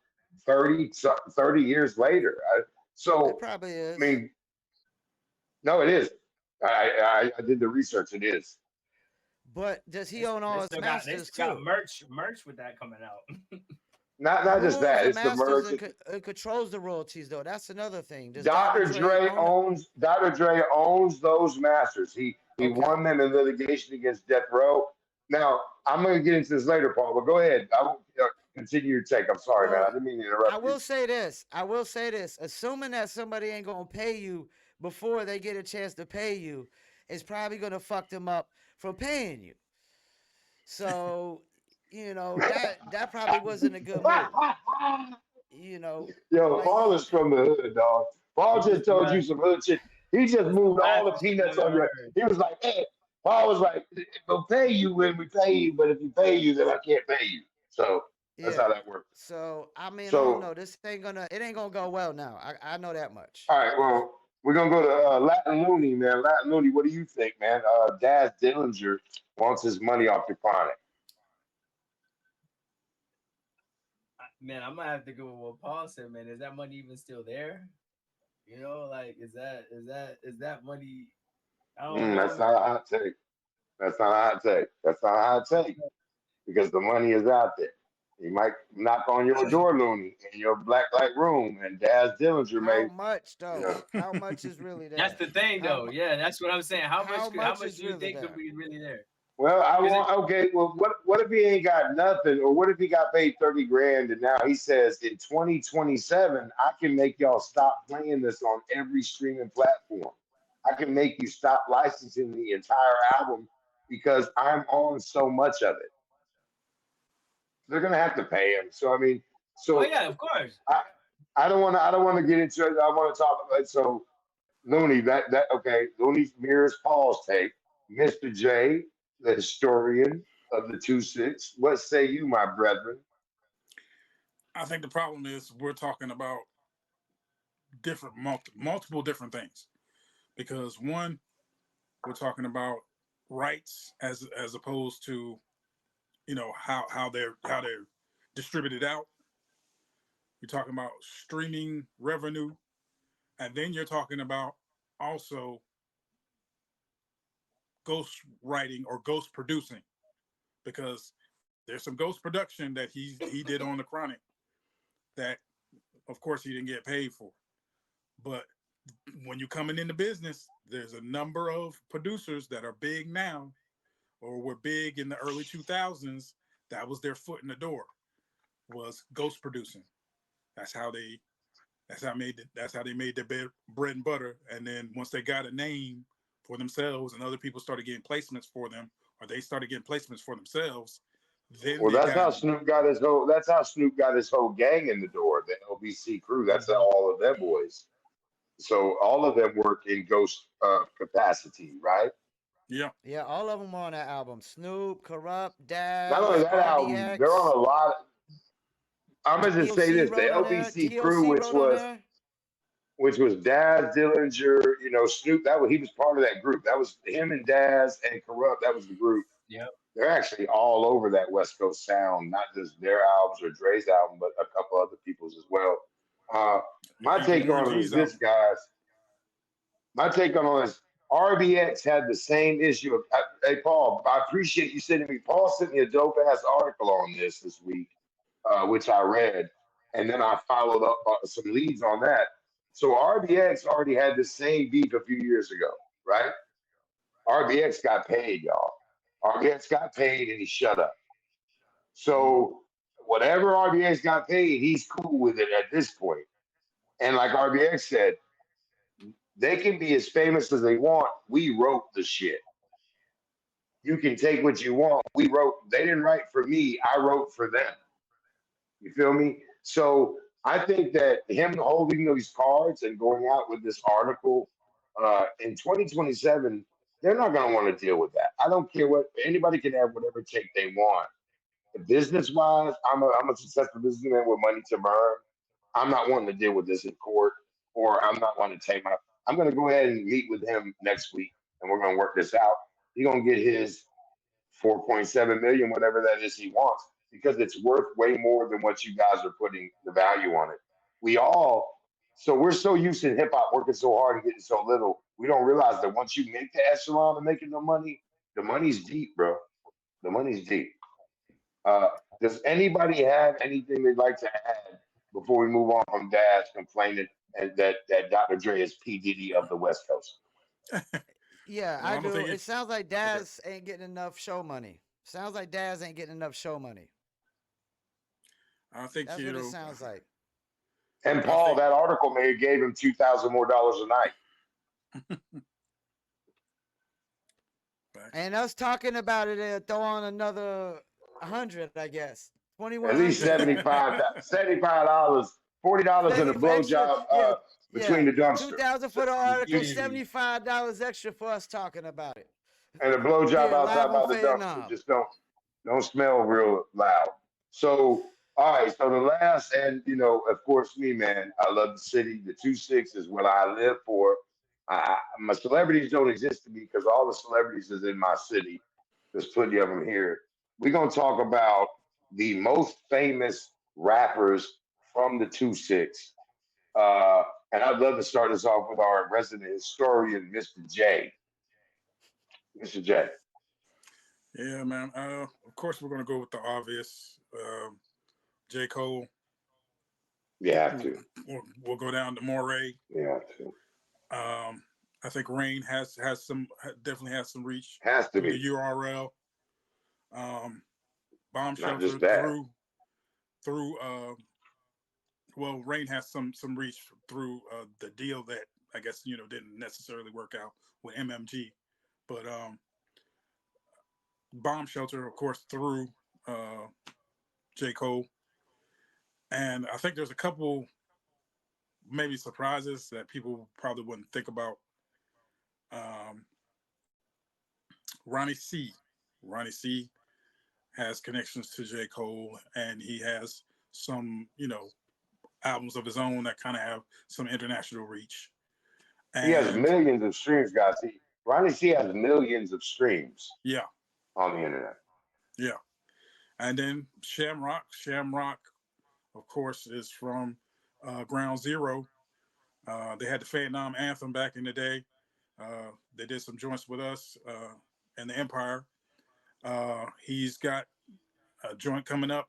30 years later. it So, probably I is. mean, no, it is. I did the research. It is. But does They, he own they all his still got they masters still got too? merch with that coming out. Not Who just owns that, the it's the masters merch. and, controls the royalties though? That's another thing. Does Dr. Dr. Dre Dre own the? owns Dr. Dre owns those masters. He Okay. won them in litigation against Death Row. Now I'm going to get into this later, Paul. But go ahead. I will continue your take. I'm sorry, man. I Well, didn't mean to I interrupt you. will say this. I will say this. Assuming that somebody ain't gonna pay you before they get a chance to pay you, is probably gonna fuck them up from paying you. So, that probably wasn't a good move. You know, Yo, like Paul is from the hood, dog. Paul This is just the told you best. some hood shit. He just This is the moved all the fastest shit peanuts I've on ever your. heard. He was like, hey, Paul was like, we'll pay you when we pay you, but if you pay you, then I can't pay you. So that's how yeah. that works. So I mean, I don't So know. It ain't gonna go well now. I know that much. all right, well, we're gonna go to Latin Looney, man. Latin Looney, what do you think, man? Daz Dillinger wants his money off the Chronic. Man, I'm gonna have to go with what Paul said, man. Is that money even still there? You know, like is that money? I don't know, That's man. not a hot take. That's not a hot take. That's not a hot take because the money is out there. He might knock on your door, Looney, in your black light room, and Daz Dillinger How may, much you though? know. How much is really That's there? the thing, How though. mu- Yeah, that's what I'm saying. How how much? How much much is do you really think could there? be really there? Well, I Because want okay. Well, what if he ain't got nothing, or what if he got paid 30 grand, and now he says in 2027 I can make y'all stop playing this on every streaming platform. I can make you stop licensing the entire album because I'm on so much of it. They're gonna have to pay him. So I mean, oh so yeah, of course. I I don't want to get into it. I want to talk about it. So Looney, that okay. Looney mirrors Paul's take. Mr. J, the historian of the 2-6. What say you, my brethren? I think the problem is we're talking about different, multiple different things. Because one, we're talking about rights as opposed to how they're distributed out. You're talking about streaming revenue, and then you're talking about also ghost writing or ghost producing, because there's some ghost production that he did on the Chronic that, of course, he didn't get paid for. But when you're coming into business, there's a number of producers that are big now or were big in the early 2000s. That was their foot in the door, was ghost producing. That's how they that's how they made their bread and butter. And then once they got a name for themselves and other people started getting placements for them, or they started getting placements for themselves, then Well, they that's how got Snoop got his whole. That's how Snoop got his whole gang in the door. The LBC crew. That's Mhm. all of them boys. So all of them work in ghost capacity, right? yeah. Yeah, all of them on that album. Snoop, Corrupt, Not only Daz, that album, they're on RBX, a lot. I'm gonna just say DOC this: the wrote on there. LBC crew, DOC which wrote on was there. which was Daz Dillinger, Snoop. He was part of that group. That was him and Daz and Corrupt. That was the group. Yep. They're actually all over that West Coast sound, not just their albums or Dre's album, but a couple other people's as well. Uh, my Even take Warren on it G's is this, album. guys. My take on it is RBX had the same issue. Hey, Paul, I appreciate you sending me. Paul sent me a dope ass article on this week, which I read, and then I followed up some leads on that. So RBX already had the same beef a few years ago, right? RBX got paid, y'all. RBX got paid and he shut up. Mhm. So whatever RBX got paid, he's cool with it at this point. And like RBX said, they can be as famous as they want. We wrote the shit. You can take what you want. We wrote, they didn't write for me. I wrote for them. You feel me? So I think that him holding those cards and going out with this article in 2027, they're not going to want to deal with that. I don't care what anybody can have whatever take they want. Business wise, I'm a successful businessman with money to burn. I'm not wanting to deal with this in court, or I'm not wanting to take my. I'm going to go ahead and meet with him next week, and we're going to work this out. He's going to get his 4.7 million, whatever that is he wants, because it's worth way more than what you guys are putting the value on it. We all, so we're so used to hip hop working so hard and getting so little, we don't realize that once you make the echelon of making the money's deep, bro. The money's deep. Uh, does anybody have anything they'd like to add before we move on from Daz complaining and that Dr. Dre is P Diddy of the West Coast? Yeah, Well, I I don't do. think It it. sounds like Okay. Daz ain't getting enough show money. Sounds like Daz ain't getting enough show money. I think That's what it sounds like. And I Paul, think. that article may have gave him $2,000 more a night. Facts. And us talking about it, throw on another 100, I guess. At least 2,100. $75, $40 in a 75 extra. blowjob Yeah, between yeah. the dumpster. 2,000 So, for the article, Mm. $75 extra for us talking about it. and a blowjob Here, live outside on by the dumpster. Vietnam. Just don't smell real loud. So, all right. So the last, and of course, me, man. I love the city. The 2-6 is what I live for. My celebrities don't exist to me because all the celebrities is in my city. There's plenty of them here. We're gonna talk about the most famous rappers from the 2-6. And I'd love to start this off with our resident historian, Mr. J. Mr. J. Yeah, man. Of course, we're gonna go with the obvious. J. Cole. You have We'll, to. we'll go down to Moray. You have to. I think Rain has some definitely has some reach Has to through the be. URL. Um, Bomb Not just Shelter that. through well, Rain has some reach through the deal that I guess didn't necessarily work out with MMG, but Bomb Shelter, of course, through uh, J. Cole, and I think there's a couple maybe surprises that people probably wouldn't think about. Um, Ronnie C. Ronnie C. has connections to J. Cole, and he has some albums of his own that kind of have some international reach. He has And millions of streams, guys. Ronnie C has millions of streams yeah, on the internet. yeah. And then Shamrock. Shamrock, of course, is from Ground Zero. They had the Vietnam anthem back in the day. They did some joints with us and the Empire. He's got a joint coming up.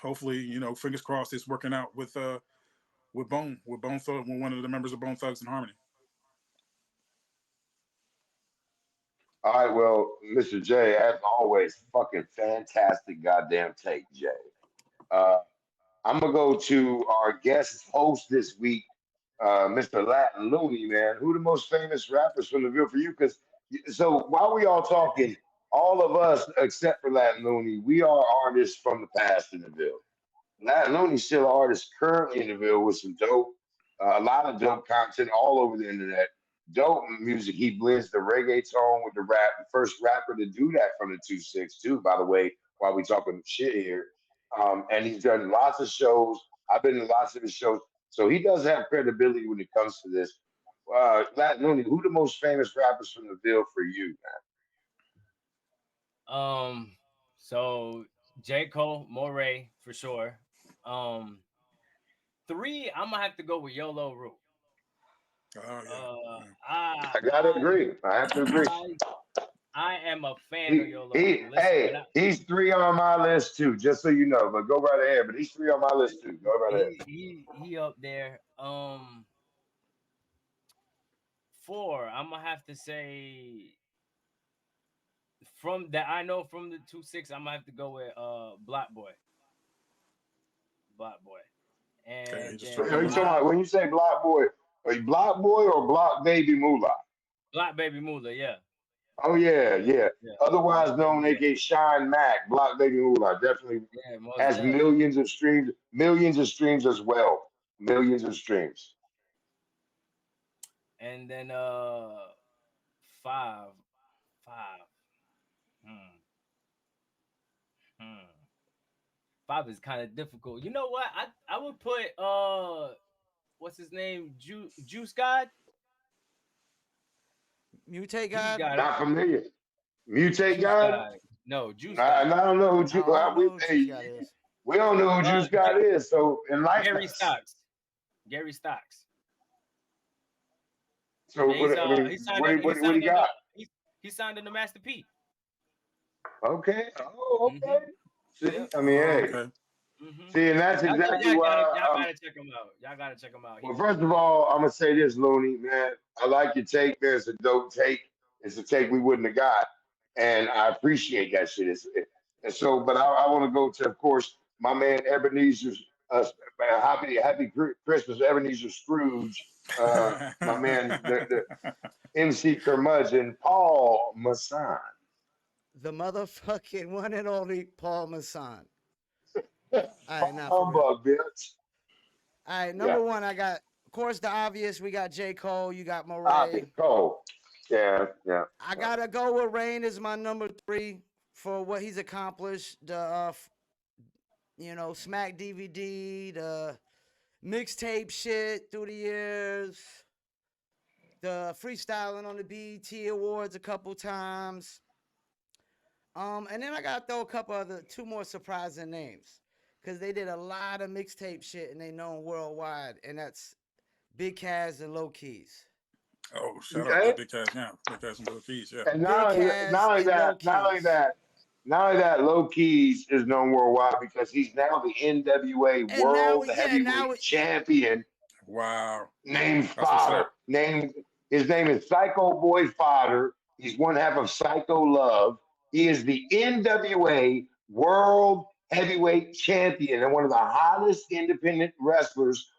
Hopefully, fingers crossed, it's working out with Bone Thug, with one of the members of Bone Thugs and Harmony. All right, well, Mr. J, as always, fucking fantastic goddamn take, Jay. Uh, I'm gonna go to our guest host this week, Mr. Latin Looney, man. Who the most famous rappers from the Ville for you? Because so while we all talking, all of us except for Latin Looney, we are artists from the past in the Ville. Latin Looney's still an artist currently in the Ville with some dope, a lot of dope content all over the internet. Dope music. He blends the reggaeton with the rap. The first rapper to do that from the 2-6 too, by the way, while we talking shit here. And he's done lots of shows. I've been to lots of his shows. So he does have credibility when it comes to this. Looney, who the most famous rappers from the Ville for you, So J. Cole, Moray for sure. Um, Three, I'm gonna have to go with YOLO Rule. Oh yeah. I man? I gotta agree. I have to agree. I I am a fan of YOLO Rule. Listen, Hey, he's three on my list too, just so you know. But go right ahead. But he's three on my list too. Go right ahead. he up there. Four, I'm gonna have to say from that I know from the 2-6, I'm gonna have to go with Block Boy. Block Boy. Okay, he And just then took Are you him talking out. about when you say Block Boy? Are you Block Boy or Block Baby Moolah? Block Baby Moolah, yeah. Oh yeah, yeah. Yeah. Otherwise Block Baby, known, yeah. aka Shine Mac, Block Baby Moolah definitely Yeah, most has deaf. millions of streams as well, millions of streams. And then five. Five. Hmm. Hmm. Five is kind of difficult. You know what? I would put what's his name? Juice God? Mutate Juice God. God. Not familiar. Mutate Juice God. God. No, Juice I God. don't know who I don't know who Juice hey, God is. we don't know who Uh Juice God is. So enlighten Gary us. Stocks. Gary Stocks. So Yeah, he's what? I mean, he signed under what do you got? he signed under Master P. Okay. Oh, Mm-hmm. okay. See, Yep. I mean, Oh, hey, okay. Mm-hmm. see, and that's exactly why. Y'all gotta check him out. Y'all gotta check him out. Well, first of all, I'm gonna say this, Looney, man. I like your take. There's a dope take. It's a take we wouldn't have got, and I appreciate that shit. And so, but I want to go to, of course, my man Ebenezer's. Happy Christmas, Ebenezer Scrooge. My man, the MC Curmudgeon, Paul Masson. The motherfucking one and only Paul Masson. All right, now for real. Humbug, bitch. All right, Yeah, number one, I got, of course, the obvious. We got J. Cole. You got Bobby Moray. Cole. Yeah, yeah. I Yeah. gotta go with Rain as my number three for what he's accomplished. The Smack DVD, the mixtape shit through the years, the freestyling on the BET Awards a couple times. And then I gotta throw a couple other two more surprising names because they did a lot of mixtape shit and they known worldwide, and that's Big Kaz and Low Keys. Oh, shout out to Okay. Big Cass, yeah. Big Cass and Little Keys, yeah. And Big Kaz and Low Keys. not only that, Low Keys is known worldwide because he's now the NWA And now, World yeah, now Heavyweight Champion. Wow. Named That's what's up. Fodder. His name is Psycho Boy Fodder. He's one half of Psycho Love. He is the NWA World Heavyweight Champion and one of the hottest independent wrestlers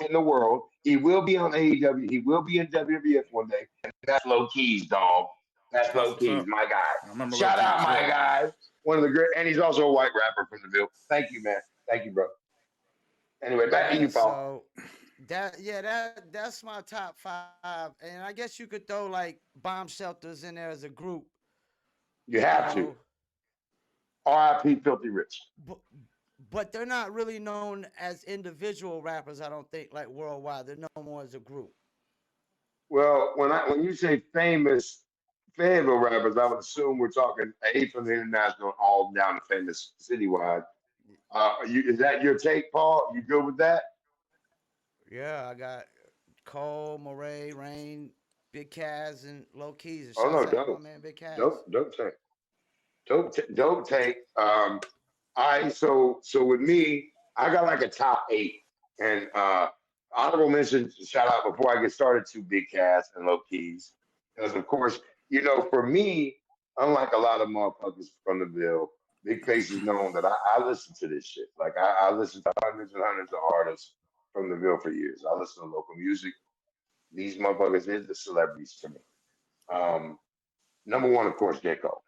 in the world. He will be on AEW. He will be in WWF one day. And that's Low Keys, dog. That's That's Low what's Keys, up. my guy. I remember Little Shout out, Keys, my yeah. guy. One of the great, and he's also a white rapper from the Ville. Thank you, man. Thank you, bro. Anyway, back to yeah, you, Paul. so that's my top five. And I guess you could throw like Bomb Shelters in there as a group, You you have to. know. R.I.P. Filthy Rich. But, but they're not really known as individual rappers, I don't think, like worldwide. They're known more as a group. Well, when you say famous Fayetteville rappers, I would assume we're talking A from the international, all down to famous citywide. Is that your take, Paul? You good with that? Yeah, I got Cole, Moray, Rain, Big Kaz, and Low Keys. And Oh shouts no, out to my dope, man Big Kaz. dope take, dope take. So with me, I got like a top eight, and honorable mention shout out before I get started to Big Cass and Low Keys, because of course for me, unlike a lot of motherfuckers from the Ville, Big Face is known that I listen to this shit. Like I listen to hundreds and hundreds of artists from the Ville for years. I listen to local music. These motherfuckers is the celebrities to me. Um, Number one, of course, J. Cole.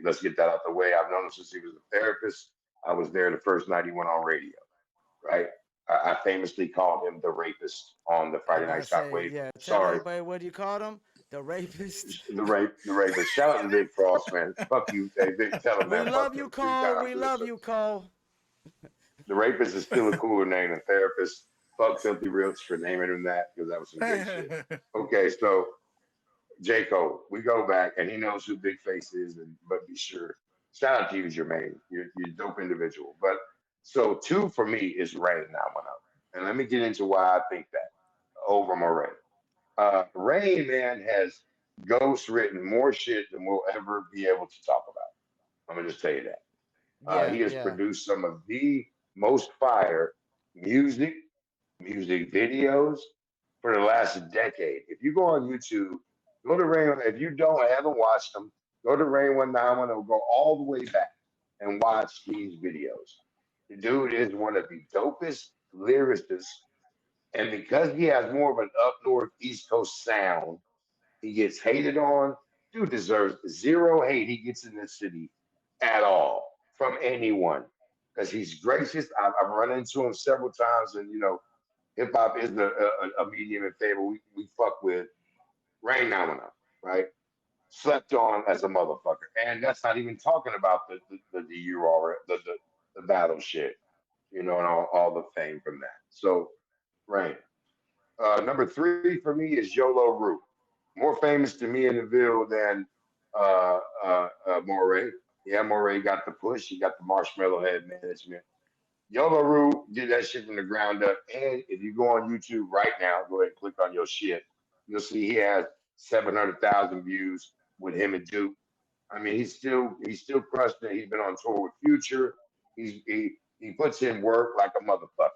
Let's get that out the way. I've known him since he was a therapist. I was there the first night he went on radio, right? I famously called him the rapist on the I Friday Night gotta say, Shockwave. yeah, tell Sorry, everybody what you called him. The rapist. the rapist. Shout out to Big Frost, man. Fuck you, hey, Big. Tell him, We man. Fuck love you, him 3 Cole. times. We love you, Cole. The rapist is still a cooler name than therapist. Fuck Filthy Rich for naming him that because that was some great shit. Okay, so J. Cole, we go back and he knows who Big Face is, but be sure. Shout out to you, Jermaine. You're a dope individual. But so two for me is Rain now one up. And let me get into why I think that over Moray. Rain Man has ghost written more shit than we'll ever be able to talk about. I'm gonna just tell you that. Yeah, He has yeah. produced some of the most fire music, music videos for the last decade. If you go on YouTube, go to Rain. If you don't, haven't watched them, go to Rain 191 or go all the way back and watch these videos. The dude is one of the dopest lyricists, and because he has more of an up north East Coast sound, he gets hated on. Dude deserves zero hate he gets in this city at all from anyone because he's gracious. I've run into him several times, and hip hop is a medium in favor we fuck with. Rain Nominal, right? Slept on as a motherfucker, and that's not even talking about the year or the battle shit, and all the fame from that. So, Rain. Number three for me is YOLO Root. More famous to me in the Ville than Moray. Yeah, Moray got the push. He got the Marshmallow Head management. YOLO Root did that shit from the ground up. And if you go on YouTube right now, go ahead and click on your shit. You'll see he has 700,000 views with him and Duke. I mean, he's still crushing it. He's been on tour with Future. He puts in work like a motherfucker.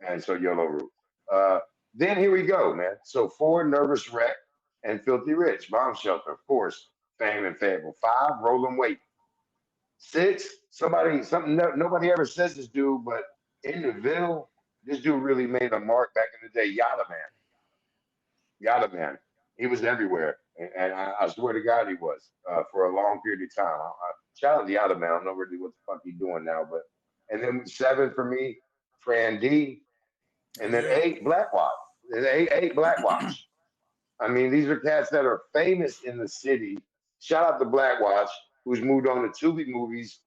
And so YOLO Root. Then here we go, man. So four, Nervous Wreck and Filthy Rich, Bomb Shelter, of course, Fame and Fable. Five, Rolling Weight. Six, something nobody ever says this dude, but in the Ville, this dude really made a mark back in the day. Yada Man. Yada Man. He was everywhere. And I swear to God he was for a long period of time. Shout out to Yada Man. I don't know really what the fuck he's doing now, but and then seven for me, Fran D. And then Yeah. eight, Blackwatch. Eight Blackwatch. I mean, these are cats that are famous in the city. Shout out to Blackwatch, who's moved on to Tubi movies.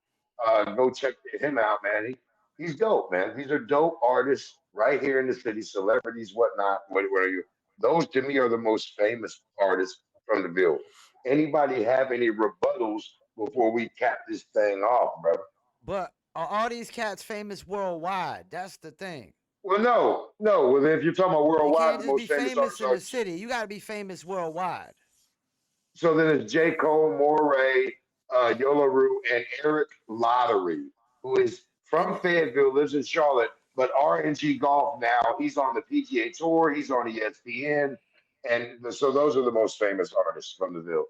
Go check him out, man. He's dope, man. These are dope artists right here in the city, celebrities, whatnot. What are you? Those to me are the most famous artists from the Ville. Anybody have any rebuttals before we cap this thing off, brother? But are all these cats famous worldwide? That's the thing. Well, no, no. Well, if you're talking about You worldwide, can't the just be most famous famous artists in are. the city. You got to be famous worldwide. So then it's J. Cole, Moray, Yola Rue, and Eric Lottery, who is And from Fayetteville, lives in Charlotte, but RNG Golf now. He's on the PGA Tour, he's on ESPN. And so those are the most famous artists from the Ville.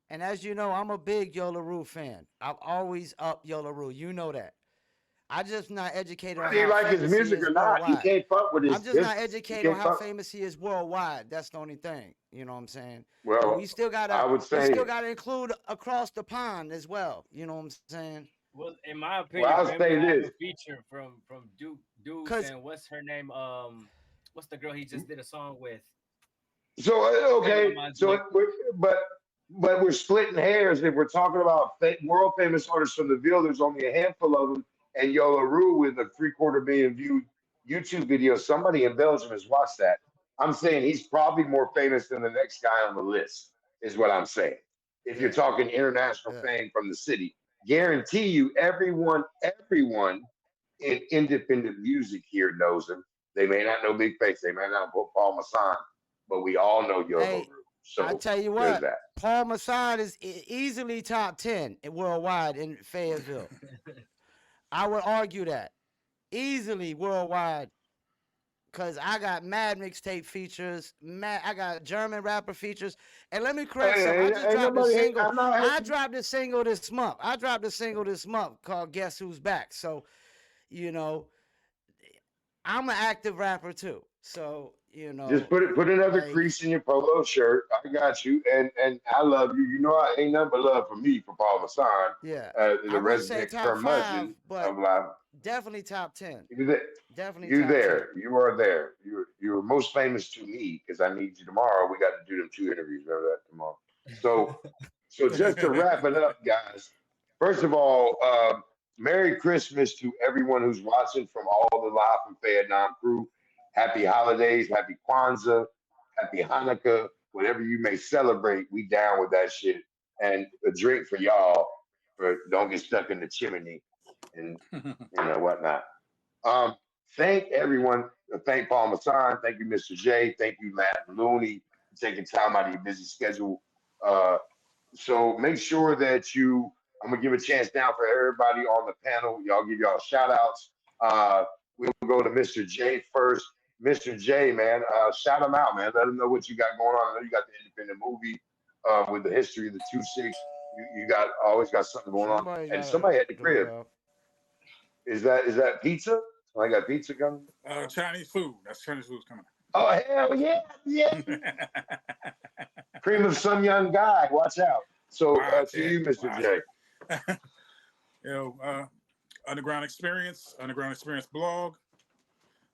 and as you know, I'm a big Yola Roo fan. I've always up Yola Roo. You know that. I just not educated on Whether you how like his famous he music is or not, you worldwide. can't fuck with I'm his just not business. You educated on can't how fuck. famous he is worldwide. That's the only thing. You know what I'm saying? But we Well, still I gotta would we still say, gotta include across the pond as well. You know what I'm saying? Well, in my well, opinion, for I'll him to say have this. a feature from Deuce Cause and what's her name? What's the girl he just did a song with? So Playing on okay, my so dick. but we're splitting hairs. If we're talking about world famous artists from the Ville, there's only a handful of them. And Yola Rue with a 750,000 viewed YouTube video. Somebody in Belgium has watched that. I'm saying he's probably more famous than the next guy on the list. Is what I'm saying. If you're yeah, talking international yeah. fame from the city, guarantee you, everyone in independent music here knows him. They may not know Big Face. They may not know Paul Masson, but we all know Yola Hey, Rue. I So tell you there's what, that. Paul Masson is easily top 10 worldwide in Fayetteville. I would argue that easily worldwide because I got mad mixtape features, I got German rapper features. And let me correct something. I just Ain't dropped a nobody. single. I'm not I hating. dropped a single this month. I dropped a single this month called Guess Who's Back. So, you know, I'm an active rapper too. So, Just put another like, crease in your polo shirt. I got you, and I love you. You know, I ain't nothing but love for me for Paul Masson, yeah, I the wouldn't say resident top five, curmudgeon but of life. definitely top 10. You there? Definitely You top 10. there? You are there. You're most famous to me because I need you tomorrow. We got to do them two interviews. Remember that tomorrow. So so just to wrap it up, guys. First of all, Merry Christmas to everyone who's watching from all the Live from Fayettenam crew. Happy holidays, happy Kwanzaa, happy Hanukkah, whatever you may celebrate. We down with that shit. And a drink for y'all, for don't get stuck in the chimney and whatnot. Um, thank everyone. Thank Paul Masson. Thank you, Mr. J. Thank you, Matt Looney, for taking time out of your busy schedule. Uh, so make sure that I'm gonna give a chance now for everybody on the panel. Y'all give y'all shout outs. We'll go to Mr. J first. Mr. J, man, shout him out, man. Let him know what you got going on. I know you got the independent movie with the history of the 2-6. You got always got something going on. Somebody And got a somebody at the crib. doorbell. Is that pizza? I got pizza coming. Chinese food. That's Chinese food's coming. Oh hell yeah, yeah. Cream of some young guy. Watch out. So Watch to it. you, Mr. Watch J. it. Underground Experience blog.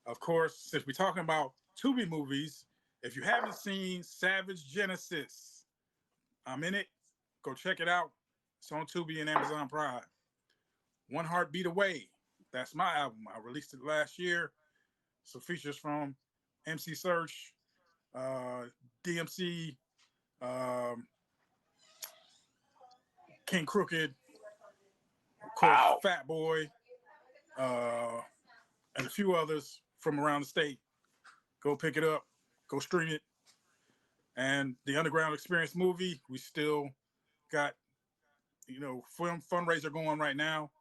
Of course, since we're talking about Tubi movies, if you haven't seen Savage Genesis, I'm in it. Go check it out. It's on Tubi and Amazon Prime. One Heartbeat Away. That's my album. I released it last year. So features from MC Search, DMC, King Crooked, of course, Wow. Fat Boy, and a few others from around the state. Go pick it up. Go stream it. And the Underground Experience movie, we still got, film fundraiser going right now.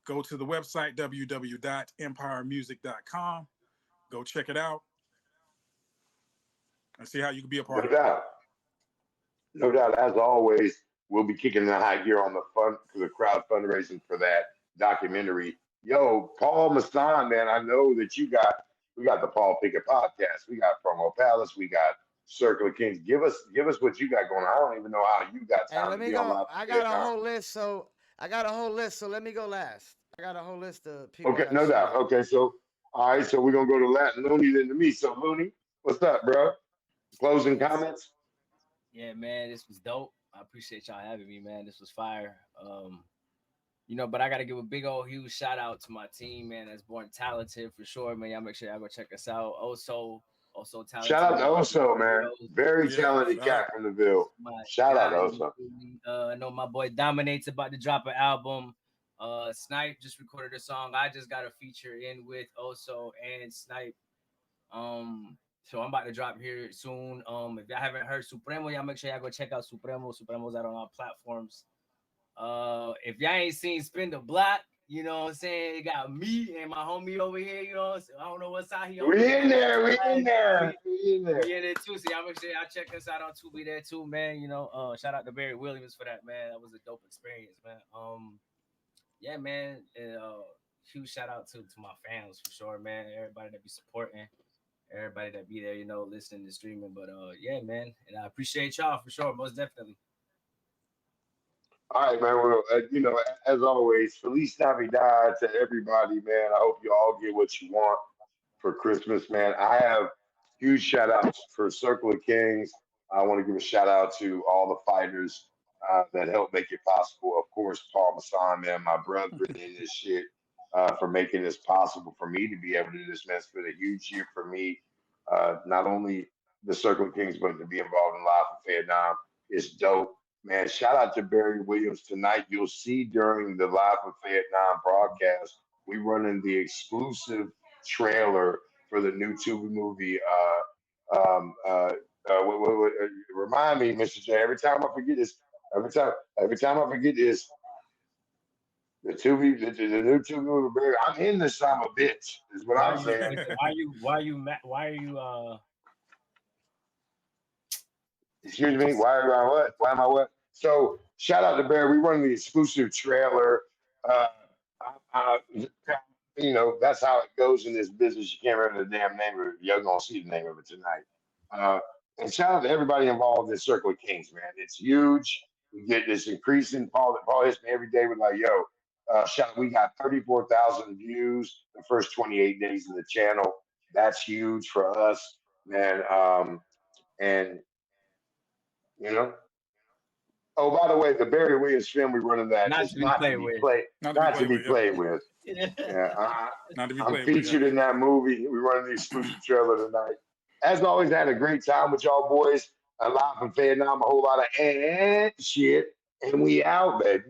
Go to the website, www.empiremusic.com. Go check it out and see how you can be a part No of it. doubt. No doubt. As always, we'll be kicking the high gear on the crowd fundraising for that documentary. Yo, Paul Masson, man, I know that we got the Paul Pickett podcast. We got Promo Palace. We got Circle of Kings. Give us what you got going on. I don't even know how you got Hey, time let to me be on go. live I got a Vietnam. whole list, so let me go last. I got a whole list of people. Okay, I no shout doubt. out. Okay, so all right, so we're gonna go to Latin Looney then to me. So Looney, what's up, bro? Closing Yes. comments? Yeah, man, this was dope. I appreciate y'all having me, man. This was fire. But I gotta give a big old huge shout out to my team, man. That's born talented for sure, man. Y'all make sure y'all go check us out. Also Shout talented, out to man. Oso, man. Very Yeah, talented shout out. cat from the Ville. My Shout out to guy, Oso. I know my boy Dominate's about to drop an album. Snipe just recorded a song. I just got a feature in with Oso and Snipe. So I'm about to drop here soon. If y'all haven't heard Supremo, y'all make sure y'all go check out Supremo. Supremo's out on all platforms. If y'all ain't seen Spin the Block, you know what I'm saying? It got me and my homie over here, you know. So I don't know what side he on. We in there, we in there, we in there. We in it too. So y'all make sure y'all check us out on Tubi there too, man. Shout out to Barry Williams for that, man. That was a dope experience, man. Yeah, man. And, huge shout out to my fans for sure, man. Everybody that be supporting, everybody that be there, listening to streaming. But yeah, man. And I appreciate y'all for sure, most definitely. All right, man. Well, as always, Feliz Navidad to everybody, man. I hope you all get what you want for Christmas, man. I have huge shout outs for Circle of Kings. I want to give a shout out to all the fighters that helped make it possible. Of course, Paul Masson, man, my brother in this shit, for making this possible for me to be able to do this, man. It's been a huge year for me. Not only the Circle of Kings, but to be involved in Live for Vietnam is dope. Man, shout out to Barry Williams tonight. You'll see during the Live for Vietnam broadcast, we running the exclusive trailer for the new Tubi movie. Remind me, Mr. J. Every time I forget this, every time I forget this, the new Tubi movie. I'm in the son of a bitch. Is what I'm saying. Excuse me. Why am I what? Why am I what? So shout out to Bear. We run the exclusive trailer. Uh, I, that's how it goes in this business. You can't remember the damn name of it. You're gonna see the name of it tonight. Uh, and shout out to everybody involved in Circle of Kings, man. It's huge. We get this increasing. Paul hits me every day with like, yo, we got 34,000 views the first 28 days of the channel. That's huge for us, man. And you know, Oh, by the way, the Barry Williams film we running that Not is to be played with. Not to be not to played be with. Yep. played with. Yeah. Yeah, Not to be I'm played with. featured in that movie. We're running the exclusive trailer tonight. As always, I had a great time with y'all boys. Live from Vietnam, a whole lot of and shit, and we out, baby.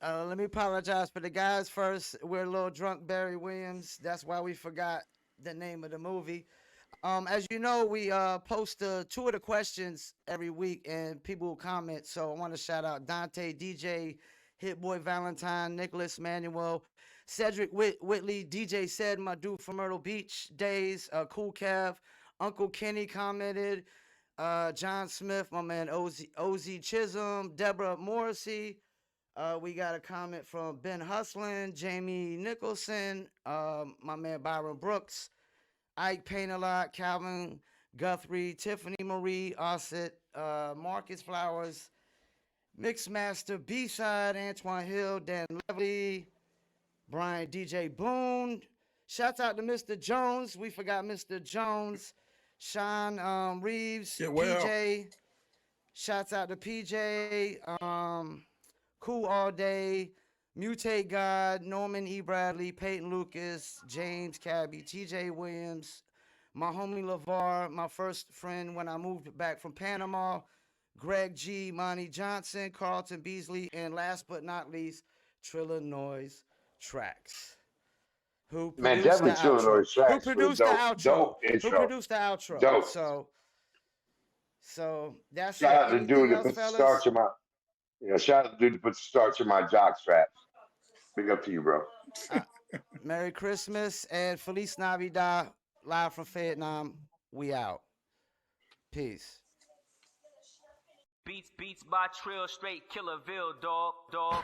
Let me apologize for the guys first. We're a little drunk, Barry Williams. That's why we forgot the name of the movie. As you know, we post two of the questions every week, and people will comment. So I want to shout out Dante, DJ, Hit Boy Valentine, Nicholas Manuel, Cedric Whitley, DJ said, my dude from Myrtle Beach days, Cool Kev, Uncle Kenny commented, John Smith, my man Oz Chisholm, Deborah Morrissey. We got a comment from Ben Hustlin, Jamie Nicholson, my man Byron Brooks, Ike Paint a Lot, Calvin Guthrie, Tiffany Marie, Osset, Marcus Flowers, Mixmaster B-Side, Antoine Hill, Dan Levy, Brian DJ Boone. Shouts out to Mr. Jones. We forgot Mr. Jones. Sean Reeves, Get well. PJ. Shouts out to PJ. Cool All Day. Mutate God, Norman E. Bradley, Peyton Lucas, James Cabby, TJ Williams, my homie LeVar, my first friend when I moved back from Panama, Greg G, Monty Johnson, Carlton Beasley, and last but not least, Trilla Noise Tracks. Who Man, produced the definitely chilling on outro? the tracks for a dope Who intro. produced the outro? Dope. So that's Shout it. out to the dude Anything that else, put the start fellas? to my, shout out to the dude that put the start to my jock straps. Big up to you, bro. Uh, Merry Christmas and Feliz Navidad. Live from Vietnam. We out. Peace. Beats by Trill, straight Killerville, dog.